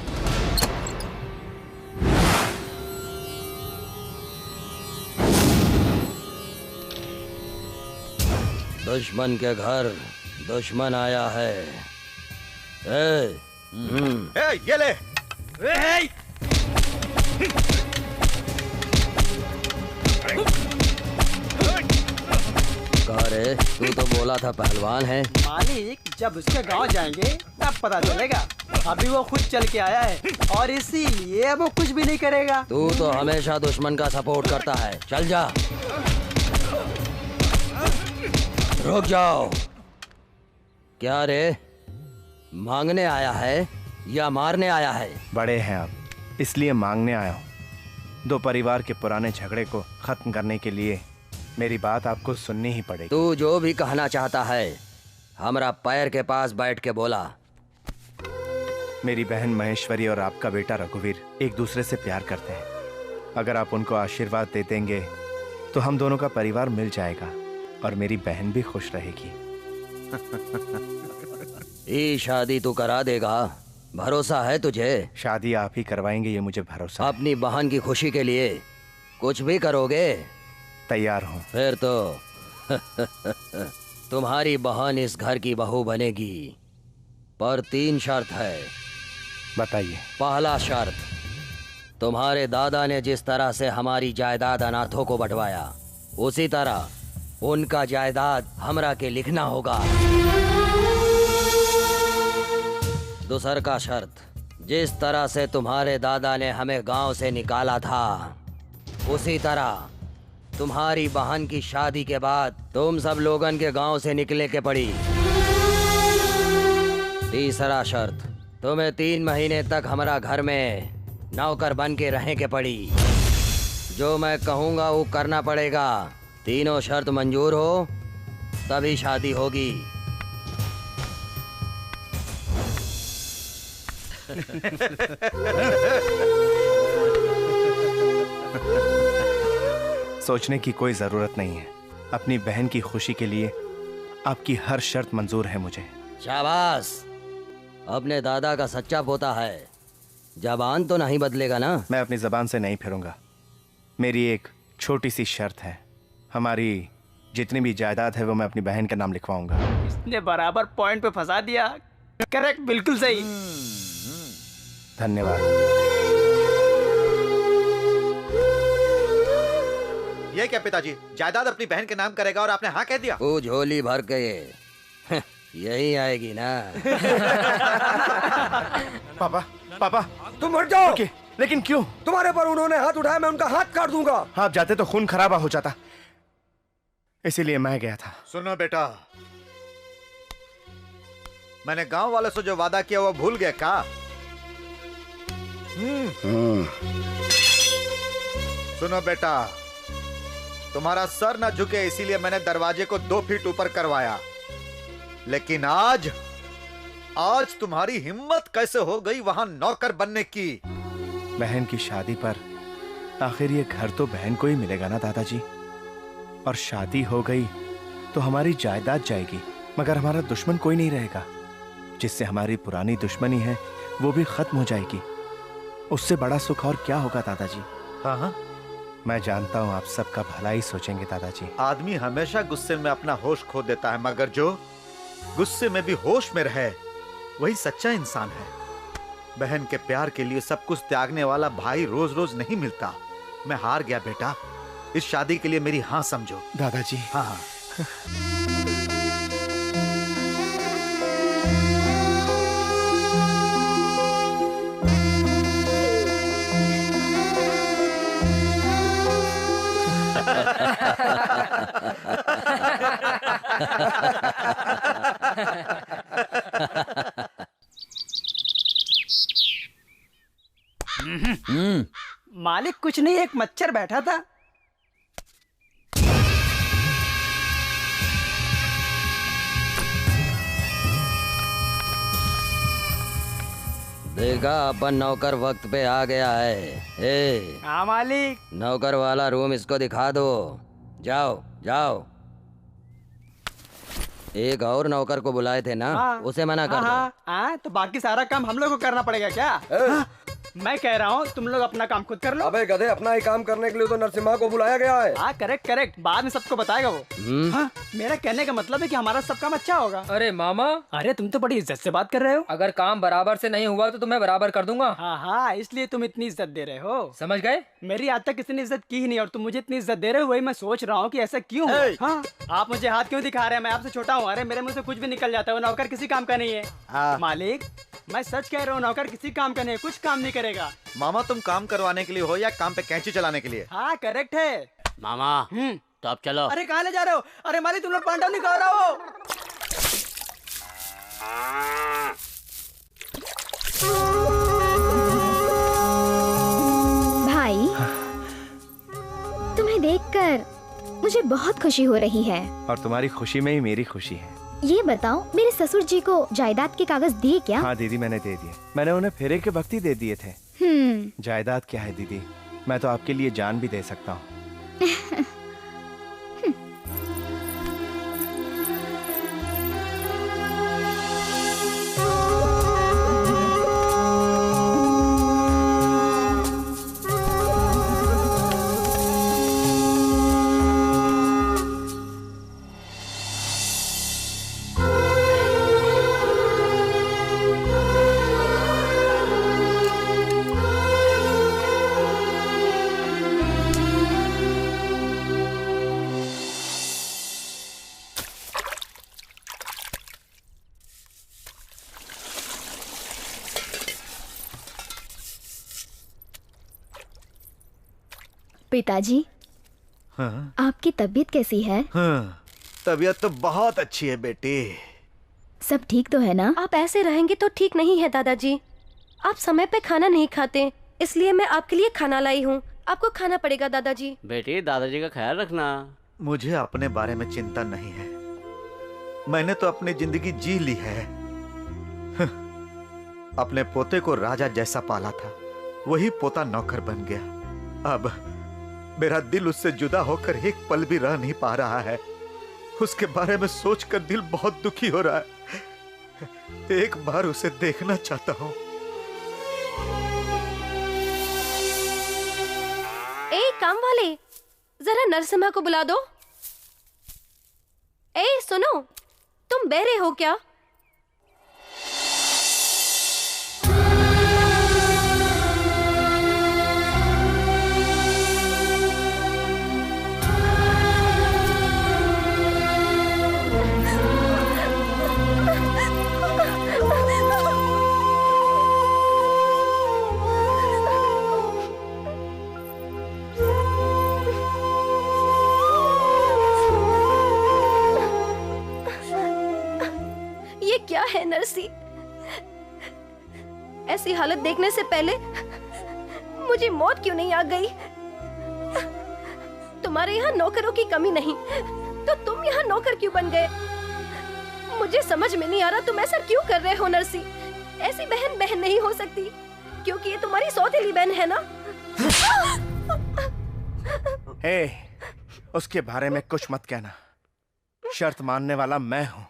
दुश्मन के घर दुश्मन आया है। ये ले। रे, तू तो बोला था पहलवान है। मालिक, जब उसके गांव जाएंगे तब पता चलेगा। अभी वो खुद चल के आया है और इसीलिए वो कुछ भी नहीं करेगा। तू तो हमेशा दुश्मन का सपोर्ट करता है। चल जा। रुक जाओ। क्या रे, मांगने आया है या मारने आया है? बड़े हैं आप, इसलिए मांगने आया हूँ। दो परिवार के पुराने झगड़े को खत्म करने के लिए मेरी बात आपको सुननी ही पड़ेगी। तू जो भी कहना चाहता है हमरा पैर के पास बैठ के बोला। मेरी बहन महेश्वरी और आपका बेटा रघुवीर एक दूसरे से प्यार करते हैं। अगर आप उनको आशीर्वाद दे देंगे तो हम दोनों का परिवार मिल जाएगा और मेरी बहन भी खुश रहेगी। ये शादी तू करा देगा? भरोसा है तुझे? शादी आप ही करवाएंगे, ये मुझे भरोसा है। अपनी बहन की खुशी के लिए कुछ भी करोगे? तैयार हूँ। फिर तो तुम्हारी बहन इस घर की बहू बनेगी, पर 3 शर्त है। बताइए। पहला शर्त, तुम्हारे दादा ने जिस तरह से हमारी जायदाद अनाथों को बंटवाया, उसी तरह उनका जायदाद हमरा के लिखना होगा। दूसर का शर्त, जिस तरह से तुम्हारे दादा ने हमें गांव से निकाला था, उसी तरह तुम्हारी बहन की शादी के बाद तुम सब लोगन के गांव से निकले के पड़ी। तीसरा शर्त, तुम्हें 3 महीने तक हमारा घर में नौकर बन के रहने के पड़ी। जो मैं कहूँगा वो करना पड़ेगा। तीनों शर्त मंजूर हो तभी शादी होगी। सोचने की कोई जरूरत नहीं है। अपनी बहन की खुशी के लिए आपकी हर शर्त मंजूर है मुझे। शाबाश, अपने दादा का सच्चा पोता है। जबान तो नहीं बदलेगा ना? मैं अपनी जबान से नहीं फिरूंगा। मेरी एक छोटी सी शर्त है, हमारी जितनी भी जायदाद है वो मैं अपनी बहन के नाम लिखवाऊंगा। इसने बराबर पॉइंट पे फंसा दिया। करेक्ट, बिल्कुल सही। धन्यवाद। ये क्या पिताजी, जायदाद अपनी बहन के नाम करेगा और आपने हाँ कह दिया? वो झोली भर के यही आएगी ना। पापा, पापा, तुम हट जाओ। लेकिन क्यों? तुम्हारे पर उन्होंने हाथ उठाया, मैं उनका हाथ काट दूंगा। आप जाते तो खून खराबा हो जाता, इसीलिए मैं गया था। सुनो बेटा, मैंने गांव वालों से जो वादा किया वो भूल गया क्या? सुनो बेटा, तुम्हारा सर न झुके इसीलिए मैंने दरवाजे को 2 फीट ऊपर करवाया, लेकिन आज आज तुम्हारी हिम्मत कैसे हो गई वहां नौकर बनने की? बहन की शादी पर आखिर ये घर तो बहन को ही मिलेगा ना दादाजी, और शादी हो गई तो हमारी जायदाद जाएगी, मगर हमारा दुश्मन कोई नहीं रहेगा। जिससे हमारी पुरानी दुश्मनी है वो भी खत्म हो जाएगी। उससे बड़ा सुख और क्या होगा दादाजी? हाँ, मैं जानता हूँ आप सबका भला ही सोचेंगे दादाजी। आदमी हमेशा गुस्से में अपना होश खो देता है, मगर जो गुस्से में भी होश में रहे वही सच्चा इंसान है। बहन के प्यार के लिए सब कुछ त्यागने वाला भाई रोज रोज नहीं मिलता। मैं हार गया बेटा, इस शादी के लिए मेरी हाँ समझो। दादाजी हाँ। मालिक कुछ नहीं, एक मच्छर बैठा था। देखा अपन नौकर वक्त पे आ गया है। हाँ मालिक। नौकर वाला रूम इसको दिखा दो। जाओ जाओ। एक और नौकर को बुलाए थे ना, उसे मना कर दो। तो बाकी सारा काम हम लोग को करना पड़ेगा क्या? मैं कह रहा हूँ तुम लोग अपना काम खुद कर लो। अबे गधे, अपना ही काम करने के लिए तो नरसिम्हा को बुलाया गया है। हाँ करेक्ट करेक्ट, बाद में सबको बताएगा वो। हाँ, मेरा कहने का मतलब है कि हमारा सब काम अच्छा होगा। अरे मामा, अरे तुम तो बड़ी इज्जत से बात कर रहे हो। अगर काम बराबर से नहीं हुआ तो तुम्हें बराबर कर दूंगा। हाँ, इसलिए तुम इतनी इज्जत दे रहे हो। समझ गए? मेरी आज तक किसी ने इज्जत की ही नहीं और तुम मुझे इतनी इज्जत दे रहे हो। वही मैं सोच रहा हूँ कि ऐसा क्यों है। हाँ, आप मुझे हाथ क्यों दिखा रहे हैं? मैं आपसे छोटा हूँ। अरे मेरे मुंह से कुछ भी निकल जाता है। नौकर किसी काम का नहीं है। मालिक, मैं सच कह रहा हूँ, नौकर किसी काम का नहीं है, कुछ काम नहीं करेगा। मामा, तुम काम करवाने के लिए हो या काम पे कैंची चलाने के लिए? हाँ करेक्ट है मामा। तो अब चलो। अरे कहाँ ले जा रहे हो? अरे मालिक, तुम लोग पांडव नहीं खा रहे हो। भाई, तुम्हें देखकर मुझे बहुत खुशी हो रही है। और तुम्हारी खुशी में ही मेरी खुशी है। ये बताओ, मेरे ससुर जी को जायदाद के कागज दिए क्या? हाँ दीदी, मैंने दे दिए। मैंने उन्हें फेरे के वक्त ही दे दिए थे। जायदाद क्या है दीदी, मैं तो आपके लिए जान भी दे सकता हूँ। पिताजी, हाँ? आपकी तबीयत कैसी है? हाँ, तबीयत तो बहुत अच्छी है बेटी। सब ठीक तो है ना? आप ऐसे रहेंगे तो ठीक नहीं है दादाजी। आप समय पे खाना नहीं खाते, इसलिए मैं आपके लिए खाना लाई हूँ। आपको खाना पड़ेगा दादाजी। बेटी, दादाजी का ख्याल रखना। मुझे अपने बारे में चिंता नहीं है। मैंने तो अपनी जिंदगी जी ली है। अपने पोते को राजा जैसा पाला था, वही पोता नौकर बन गया। अब मेरा दिल उससे जुदा होकर एक पल भी रह नहीं पा रहा है। उसके बारे में सोचकर दिल बहुत दुखी हो रहा है। एक बार उसे देखना चाहता हूँ। काम वाले, जरा नरसिम्हा को बुला दो। सुनो, तुम बहरे हो क्या? क्या है नरसी? ऐसी हालत देखने से पहले मुझे मौत क्यों नहीं आ गई? तुम्हारे यहाँ नौकरों की कमी नहीं, तो तुम यहाँ नौकर क्यों बन गए? मुझे समझ में नहीं आ रहा तुम ऐसा क्यों कर रहे हो नरसी। ऐसी बहन बहन नहीं हो सकती, क्योंकि ये तुम्हारी सौतेली बहन है ना। हे, उसके बारे में कुछ मत कहना। शर्त मानने वाला मैं हूँ,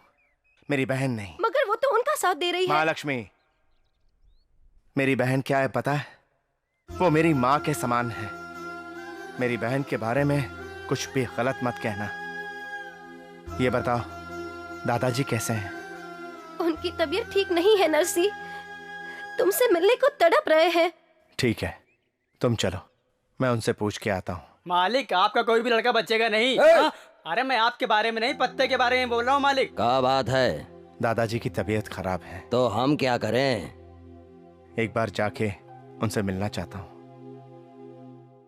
मेरी बहन नहीं। मगर वो तो उनका साथ दे रही है। महालक्ष्मी, मेरी बहन क्या है पता है? वो मेरी माँ के समान है। मेरी बहन के बारे में कुछ भी गलत मत कहना। ये बताओ, दादाजी कैसे हैं? उनकी तबीयत ठीक नहीं है नरसी, तुमसे मिलने को तड़प रहे हैं। ठीक है, तुम चलो, मैं उनसे पूछ के आता हूँ। मालिक, आपका कोई भी लड़का बचेगा नहीं। अरे मैं आपके बारे में नहीं, पत्ते के बारे में बोल रहा हूँ मालिक। क्या बात है? दादाजी की तबीयत खराब है। तो हम क्या करें? एक बार जाके उनसे मिलना चाहता हूँ।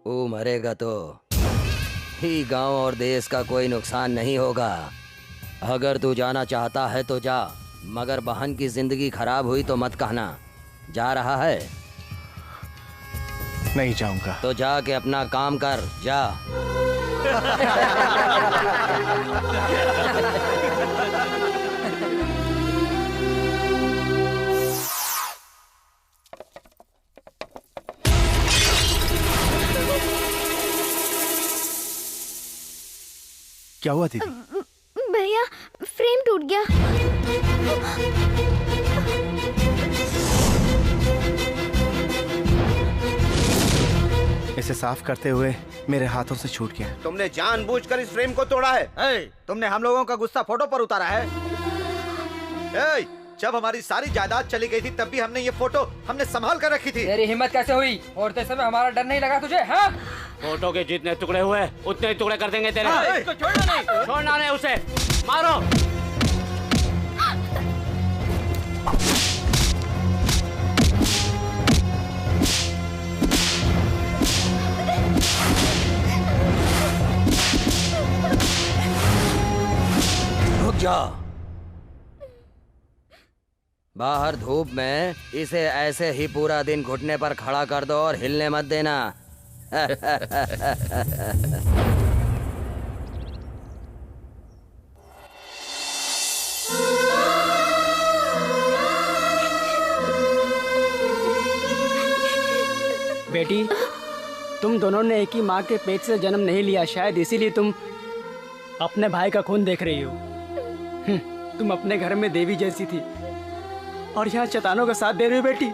वो मरेगा तो ही गांव और देश का कोई नुकसान नहीं होगा। अगर तू जाना चाहता है तो जा, मगर बहन की जिंदगी खराब हुई तो मत कहना। जा रहा है? नहीं जाऊंगा। तो जाके अपना काम कर, जा। क्या हुआ दीदी? भैया, फ्रेम टूट गया। इसे साफ करते हुए मेरे हाथों से छूट गया। तुमने जानबूझकर इस फ्रेम को तोड़ा है। तुमने हम लोगों का गुस्सा फोटो पर उतारा है। जब हमारी सारी जायदाद चली गई थी तब भी हमने ये फोटो संभाल कर रखी थी। तेरी हिम्मत कैसे हुई? औरते समय हमारा डर नहीं लगा तुझे? हाँ? फोटो के जितने टुकड़े हुए उतने टुकड़े कर देंगे तेरे। इसको छोड़ना नहीं। छोड़ना नहीं उसे, मारो। रुक जा। बाहर धूप में इसे ऐसे ही पूरा दिन घुटने पर खड़ा कर दो और हिलने मत देना। बेटी, तुम दोनों ने एक ही माँ के पेट से जन्म नहीं लिया, शायद इसीलिए तुम अपने भाई का खून देख रही हो। तुम अपने घर में देवी जैसी थी और यहाँ शैतानों का साथ दे रही हो बेटी।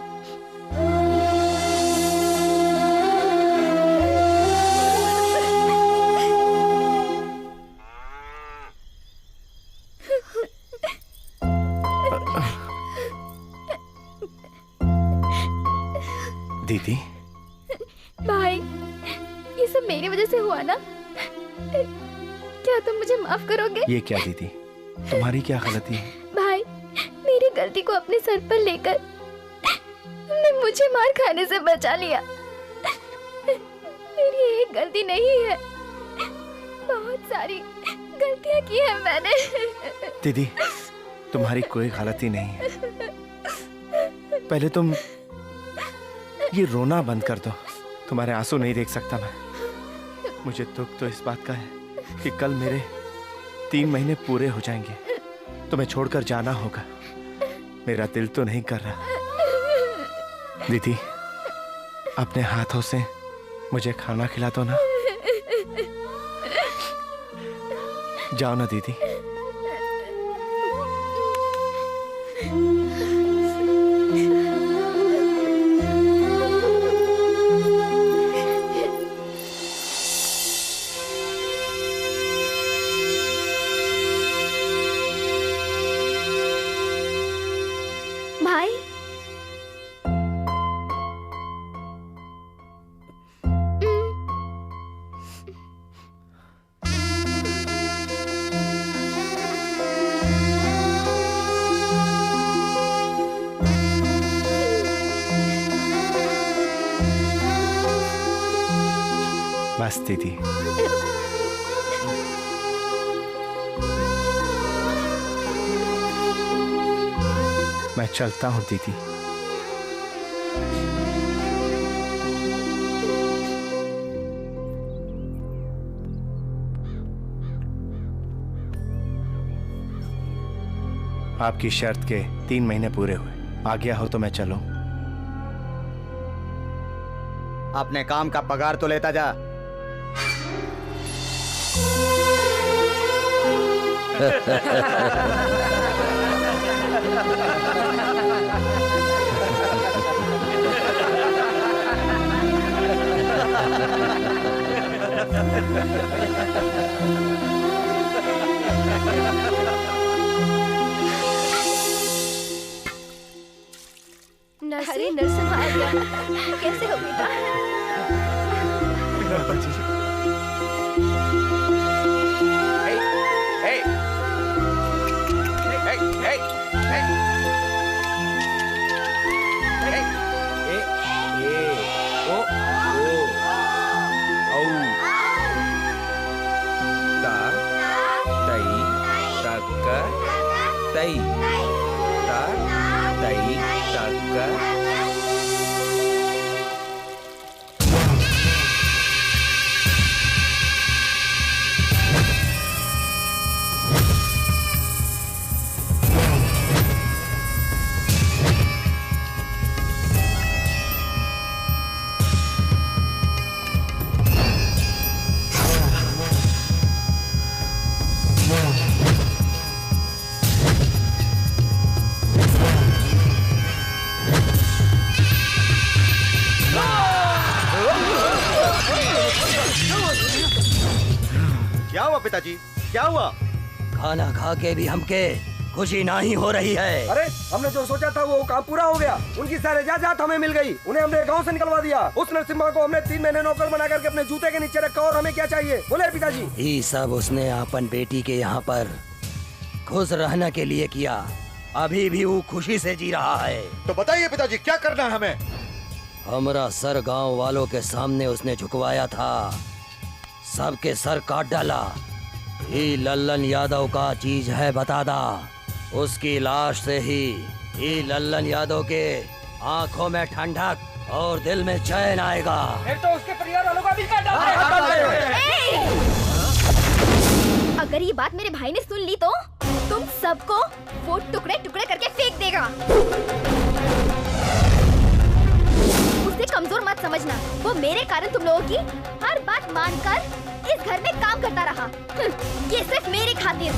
दीदी, भाई, ये सब मेरी वजह से हुआ ना? क्या तुम मुझे माफ करोगे? ये क्या दीदी, तुम्हारी क्या गलती है? भाई, मेरी गलती को अपने सर पर लेकर तुमने मुझे मार खाने से बचा लिया। मेरी एक गलती नहीं है, बहुत सारी गलतियां की है मैंने। दीदी, तुम्हारी कोई गलती नहीं है। पहले तुम ये रोना बंद कर दो। तुम्हारे आंसू नहीं देख सकता मैं। मुझे दुख तो इस बात का है कि कल मेरे 3 महीने पूरे हो जाएंगे। तुम्हें छोड़कर जाना होगा। मेरा दिल तो नहीं कर रहा। दीदी, अपने हाथों से मुझे खाना खिला दो ना। जाओ ना दीदी। भाई, बस दीदी। मैं चलता हूँ दीदी। आपकी शर्त के 3 महीने पूरे हुए। आ गया हो तो मैं चलूं? अपने काम का पगार तो लेता जा। नर्सरी नर्सरी आ गया। कैसे हो बेटा? क्या हुआ पिताजी, क्या हुआ? खाना खा के भी हमके खुशी नहीं हो रही है। अरे हमने जो सोचा था वो काम पूरा हो गया। उनकी सारी जायदाद हमें मिल गई। उन्हें हमने गांव से निकलवा दिया। उस नरसिम्हा को हमने 3 महीने नौकर बना करके अपने जूते के नीचे रखा। और हमें क्या चाहिए बोले पिताजी? ये सब उसने अपन बेटी के यहाँ पर खुश रहने के लिए किया। अभी भी वो खुशी से जी रहा है। तो बताइए पिताजी, क्या करना है हमें? हमारा सर गांव वालों के सामने उसने झुकवाया था, सबके सर काट डाला। ये लल्लन यादव का चीज है बतादा। उसकी लाश से ही ये लल्लन यादव के आंखों में ठंडक और दिल में चैन आएगा। फिर तो उसके परिवार वालों का भी काट डालेंगे। अगर ये बात मेरे भाई ने सुन ली तो तुम सबको वो टुकड़े टुकड़े करके फेंक देगा। उसे कमजोर मत समझना। वो मेरे कारण तुम लोगों की हर बात मानकर इस घर में काम करता रहा। ये सिर्फ मेरी खातिर।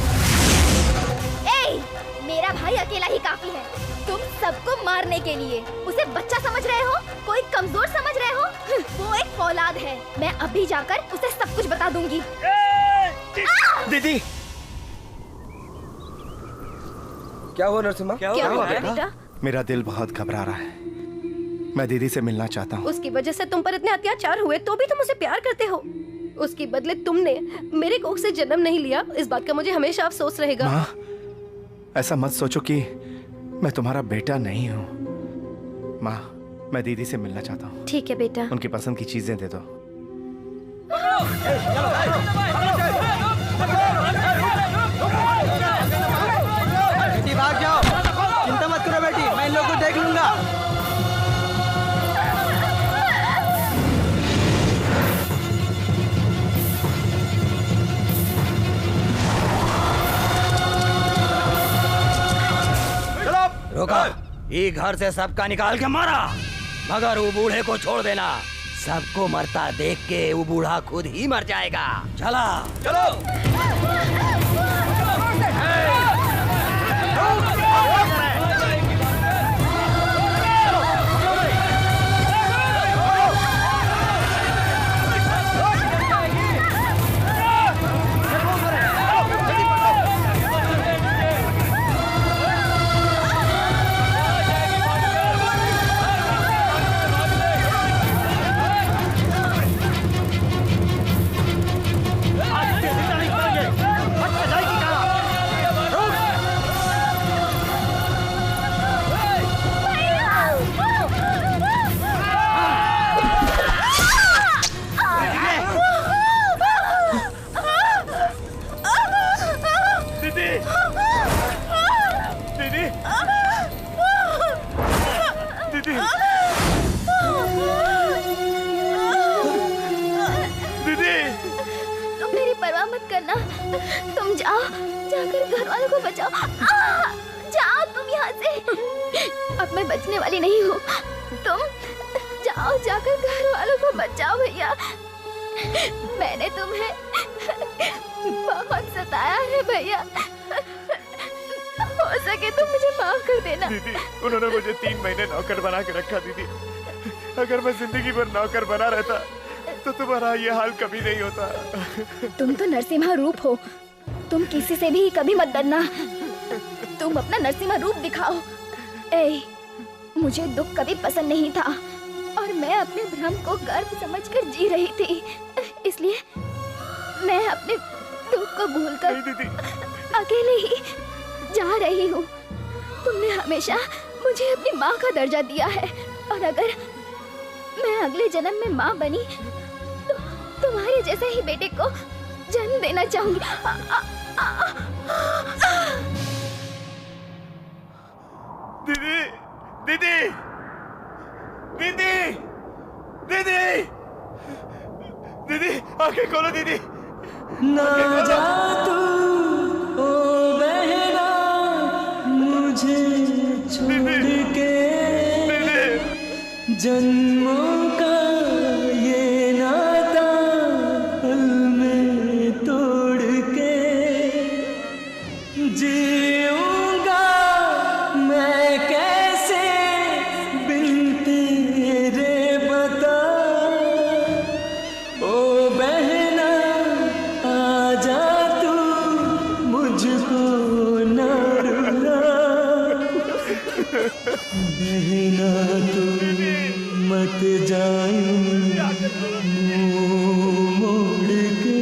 मेरा भाई अकेला ही काफी है तुम सबको मारने के लिए। उसे बच्चा समझ रहे हो, कोई कमजोर समझ रहे हो? वो एक फौलाद है। मैं अभी जाकर उसे सब कुछ बता दूंगी। दीदी, क्या हुआ नरसिम्हा? क्या हुआ बेटा? मेरा दिल बहुत घबरा रहा है। मैं दीदी से मिलना चाहता हूँ। उसकी वजह से तुम पर इतने अत्याचार हुए तो भी तुम उसे प्यार करते हो। उसके बदले तुमने मेरे कोख से जन्म नहीं लिया। इस बात का मुझे हमेशा अफसोस रहेगा। माँ, ऐसा मत सोचो कि मैं तुम्हारा बेटा नहीं हूँ। माँ, मैं दीदी से मिलना चाहता हूँ। ठीक है बेटा। उनकी पसंद की चीजें दे दो। बेटी भाग जाओ, चिंता मत करो बेटी, मैं इन लोगों को देख लूंगा। रुका, ये घर से सबका निकाल के मारा, मगर वो बूढ़े को छोड़ देना। सबको मरता देख के वो बूढ़ा खुद ही मर जाएगा। चला चलो। मैं बचने वाली नहीं हूँ। तुम जाओ, जाकर घर वालों को बचाओ भैया। मैंने तुम्हें बहुत सताया है भैया, हो सके तो मुझे माफ कर देना। दीदी, उन्होंने मुझे 3 महीने नौकर बना के रखा। दीदी, अगर मैं जिंदगी भर नौकर बना रहता तो तुम्हारा ये हाल कभी नहीं होता। तुम तो नरसिम्हा रूप हो, तुम किसी से भी कभी मत डरना। तुम अपना नरसिम्हा रूप दिखाओ। ए, मुझे दुख कभी पसंद नहीं था और मैं अपने भ्रम को गर्व समझकर जी रही थी, इसलिए मैं अपने दुख को भूलकर अकेले ही जा रही हूँ। तुमने हमेशा मुझे अपनी माँ का दर्जा दिया है और अगर मैं अगले जन्म में माँ बनी तो तुम्हारे जैसे ही बेटे को जन्म देना चाहूंगी। दीदी, दीदी, दीदी, दीदी, दीदी, आंखें खोलो दीदी। ना जा तू ओ बहना मुझे छोड़ के, जन्मों का ये नाता पल में तोड़ के जीऊंगा मैं कैसे बिन तेरे बता। ओ बहना आजा तू मुझको न रुला, बहना तू मत जाऊं मुंह मोड़ के।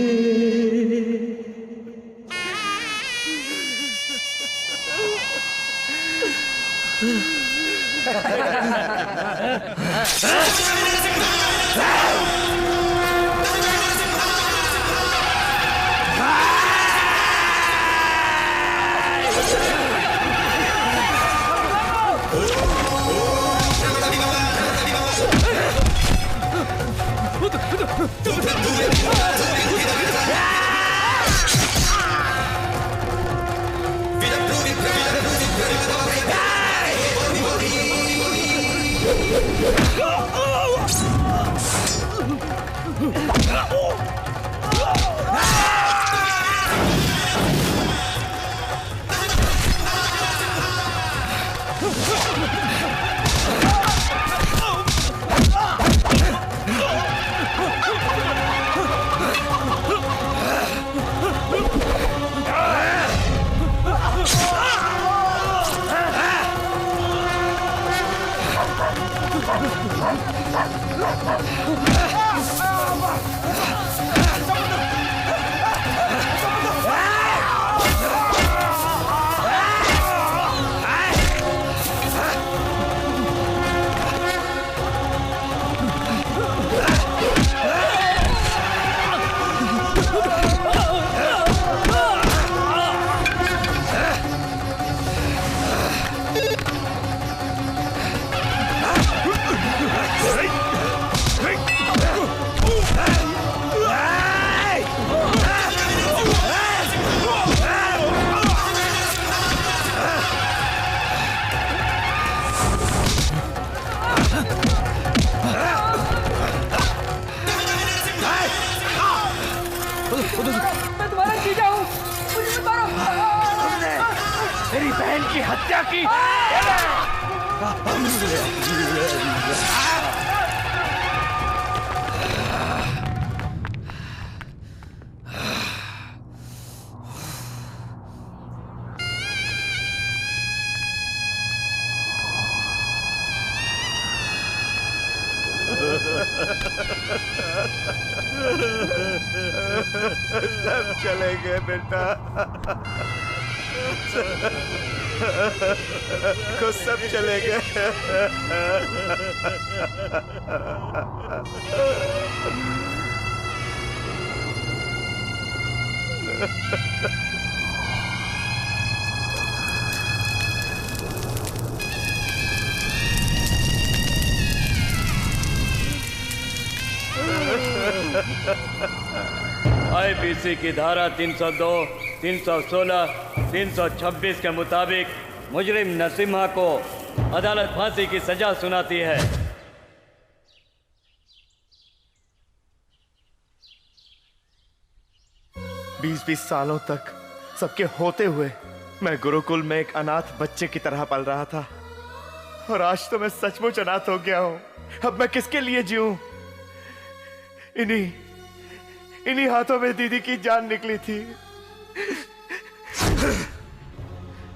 मैं तुम्हारा जीजा हूँ, मुझे मत मारो। मेरी बहन की हत्या की। सब चले गए बेटा, को सब चले गए। आईपीसी की धारा 302, 316, 326 के मुताबिक मुजरिम नरसिम्हा को अदालत फांसी की सजा सुनाती है। 20-20 सालों तक सबके होते हुए मैं गुरुकुल में एक अनाथ बच्चे की तरह पल रहा था, और आज तो मैं सचमुच अनाथ हो गया हूं। अब मैं किसके लिए जीऊं? इन्हीं हाथों में दीदी की जान निकली थी।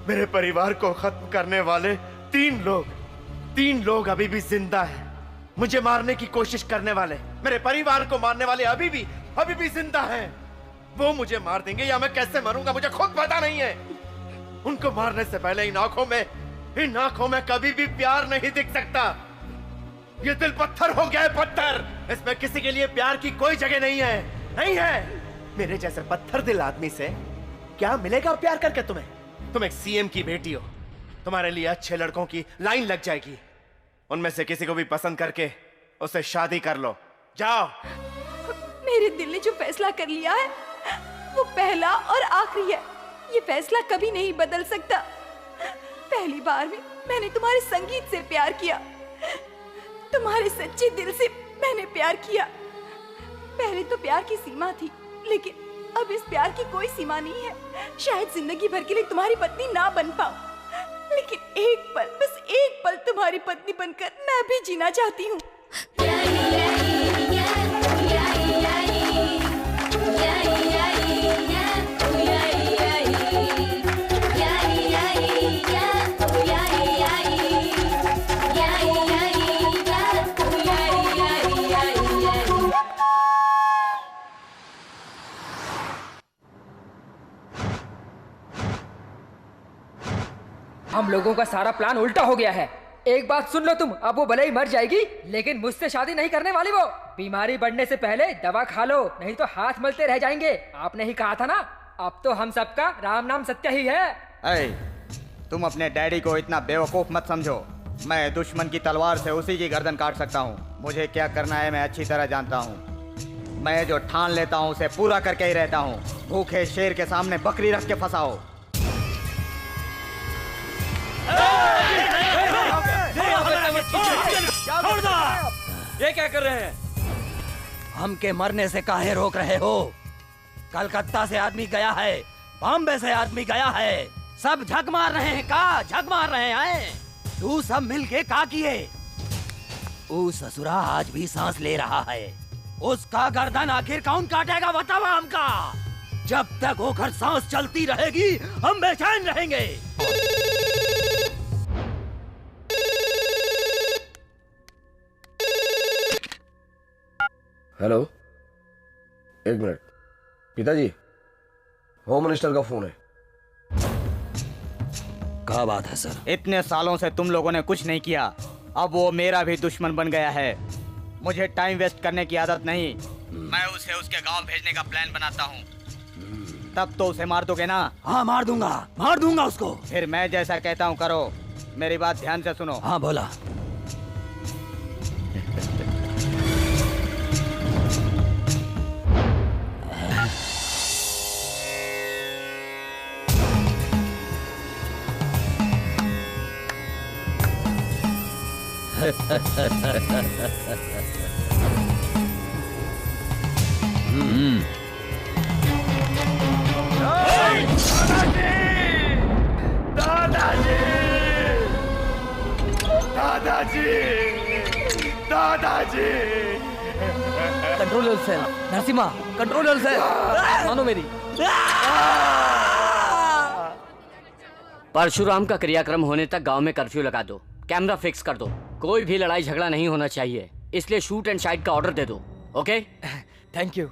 मेरे परिवार को खत्म करने वाले तीन लोग अभी भी जिंदा हैं। मुझे मारने की कोशिश करने वाले, मेरे परिवार को मारने वाले अभी भी जिंदा हैं। वो मुझे मार देंगे या मैं कैसे मरूंगा मुझे खुद पता नहीं है। उनको मारने से पहले इन आंखों में कभी भी प्यार नहीं दिख सकता। ये दिल पत्थर हो गया है, पत्थर। इसमें किसी के लिए प्यार की कोई जगह नहीं है। मेरे जैसे पत्थर दिल आदमी से क्या मिलेगा प्यार करके? तुम एक सीएम की बेटी हो, तुम्हारे लिए अच्छे लड़कों की लाइन लग जाएगी। उनमें से किसी को भी पसंद करके उससे शादी कर लो, जाओ। मेरे दिल ने जो फैसला कर लिया है वो पहला और आखिरी है। ये फैसला कभी नहीं बदल सकता। पहली बार में मैंने तुम्हारे संगीत से प्यार किया, तुम्हारे सच्चे दिल से मैंने प्यार किया। पहले तो प्यार की सीमा थी, लेकिन अब इस प्यार की कोई सीमा नहीं है। शायद जिंदगी भर के लिए तुम्हारी पत्नी ना बन पाऊं, लेकिन एक पल, बस एक पल तुम्हारी पत्नी बनकर मैं भी जीना चाहती हूँ। हम लोगों का सारा प्लान उल्टा हो गया है। एक बात सुन लो तुम, अब वो भले ही मर जाएगी, लेकिन मुझसे शादी नहीं करने वाली। वो बीमारी बढ़ने से पहले दवा खा लो, नहीं तो हाथ मलते रह जाएंगे। आपने ही कहा था ना, अब तो हम सबका राम नाम सत्य ही है। तुम अपने डैडी को इतना बेवकूफ मत समझो। मैं दुश्मन की तलवार से उसी की गर्दन काट सकता हूँ। मुझे क्या करना है मैं अच्छी तरह जानता हूँ। मैं जो ठान लेता हूँ उसे पूरा करके ही रहता हूँ। भूखे शेर के सामने बकरी रख के फंसाओ। ये क्या कर रहे हैं? हमके मरने से काहे रोक रहे हो? कलकत्ता से आदमी गया है, बॉम्बे से आदमी गया है, सब झक मार रहे हैं। झक मार रहे हैं? तू सब मिलके का किए? वो ससुरा आज भी सांस ले रहा है, उसका गर्दन आखिर कौन काटेगा बताओ हमका। जब तक वो घर सांस चलती रहेगी हम बेचैन रहेंगे। हेलो, एक मिनट। पिताजी, होम मिनिस्टर का फोन है। क्या बात है सर? इतने सालों से तुम लोगों ने कुछ नहीं किया, अब वो मेरा भी दुश्मन बन गया है। मुझे टाइम वेस्ट करने की आदत नहीं। मैं उसे उसके गांव भेजने का प्लान बनाता हूँ। तब तो उसे मार दोगे ना? हाँ मार दूंगा उसको। फिर मैं जैसा कहता हूँ करो। मेरी बात ध्यान से सुनो। हाँ बोला। दादाजी control yourself. Narasimha control yourself. मानो मेरी। परशुराम का क्रियाक्रम होने तक गांव में कर्फ्यू लगा दो, कैमरा फिक्स कर दो। कोई भी लड़ाई झगड़ा नहीं होना चाहिए, इसलिए शूट एंड साइड का ऑर्डर दे दो। ओके? Thank you.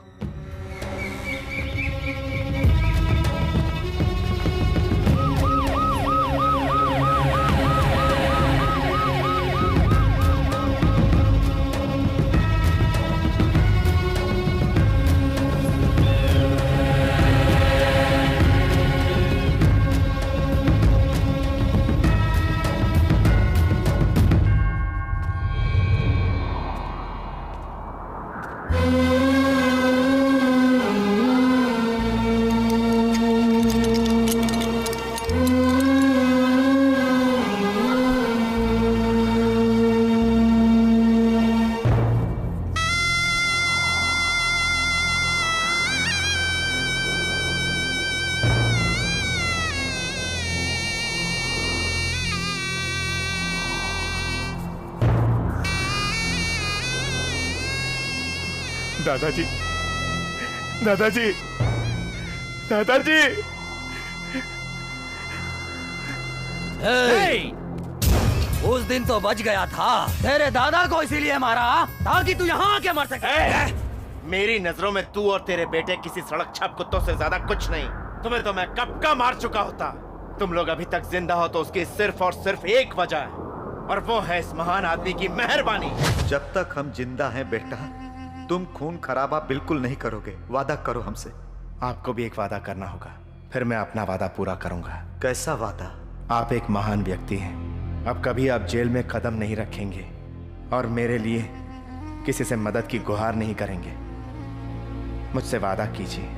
दादाजी, दादाजी, दादाजी। उस दिन तो बच गया था, तेरे दादा को इसीलिए मारा ताकि तू यहाँ आके मर सके। मेरी नजरों में तू और तेरे बेटे किसी सड़क छाप कुत्तों से ज्यादा कुछ नहीं। तुम्हें तो मैं कब का मार चुका होता। तुम लोग अभी तक जिंदा हो तो उसकी सिर्फ और सिर्फ एक वजह है, और वो है इस महान आदमी की मेहरबानी। जब तक हम जिंदा हैं बेटा, तुम खून खराबा बिल्कुल नहीं करोगे। वादा करो हमसे। आपको भी एक वादा करना होगा, फिर मैं अपना वादा पूरा करूंगा। कैसा वादा? आप एक महान व्यक्ति हैं। अब कभी आप जेल में कदम नहीं रखेंगे और मेरे लिए किसी से मदद की गुहार नहीं करेंगे। मुझसे वादा कीजिए।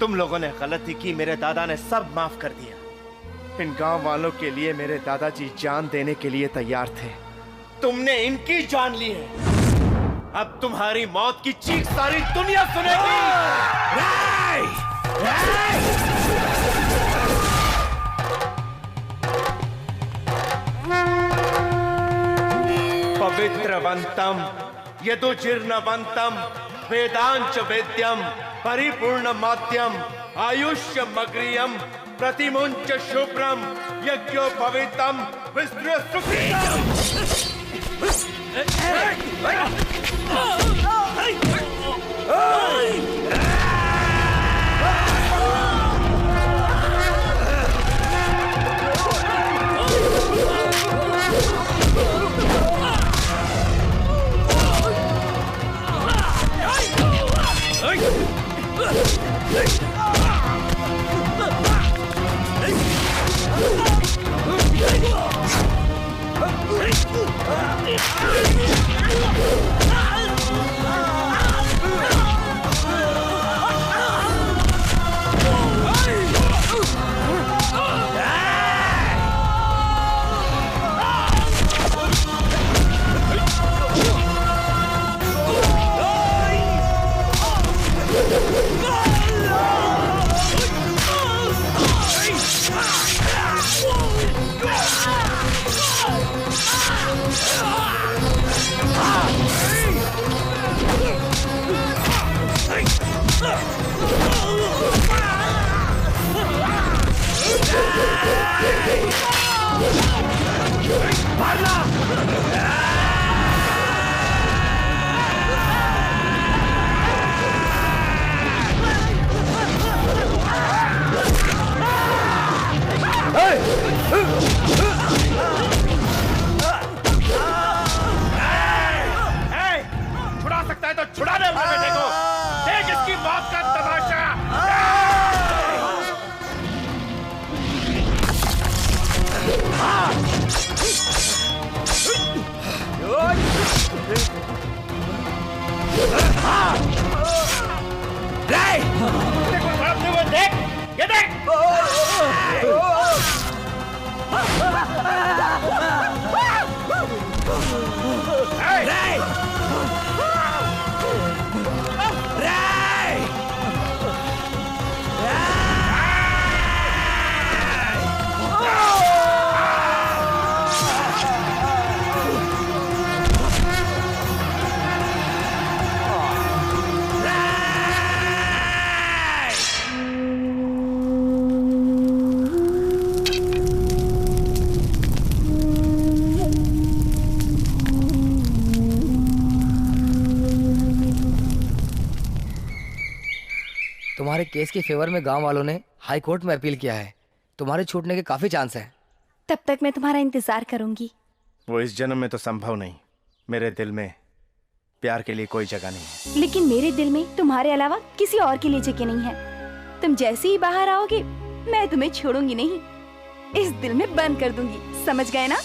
तुम लोगों ने गलती की, मेरे दादा ने सब माफ कर दिया। इन गांव वालों के लिए मेरे दादाजी जान देने के लिए तैयार थे। तुमने इनकी जान ली है। अब तुम्हारी मौत की चीख सारी दुनिया सुनेगी। पवित्रवंतम यदुजीर्णवंतम वेदांच वेद्यम परिपूर्ण माध्यम आयुष्य मग्रियम प्रतिमुंच शुभ्रम यज्ञो पवित्रम विष्णु सुखितम। छुड़ा सकता है तो छुड़ा दे अपने बेटे को। देख इसकी मौत का तमाशा। देख ये देख। तुम्हारे केस के फेवर में गांव वालों ने हाई कोर्ट में अपील किया है। तुम्हारे छूटने के काफी चांस हैं। तब तक मैं तुम्हारा इंतजार करूंगी। वो इस जन्म में तो संभव नहीं। मेरे दिल में प्यार के लिए कोई जगह नहीं है। लेकिन मेरे दिल में तुम्हारे अलावा किसी और के लिए जगह नहीं है। तुम जैसे ही बाहर आओगे मैं तुम्हें छोड़ूंगी नहीं, इस दिल में बंद कर दूंगी। समझ गए ना?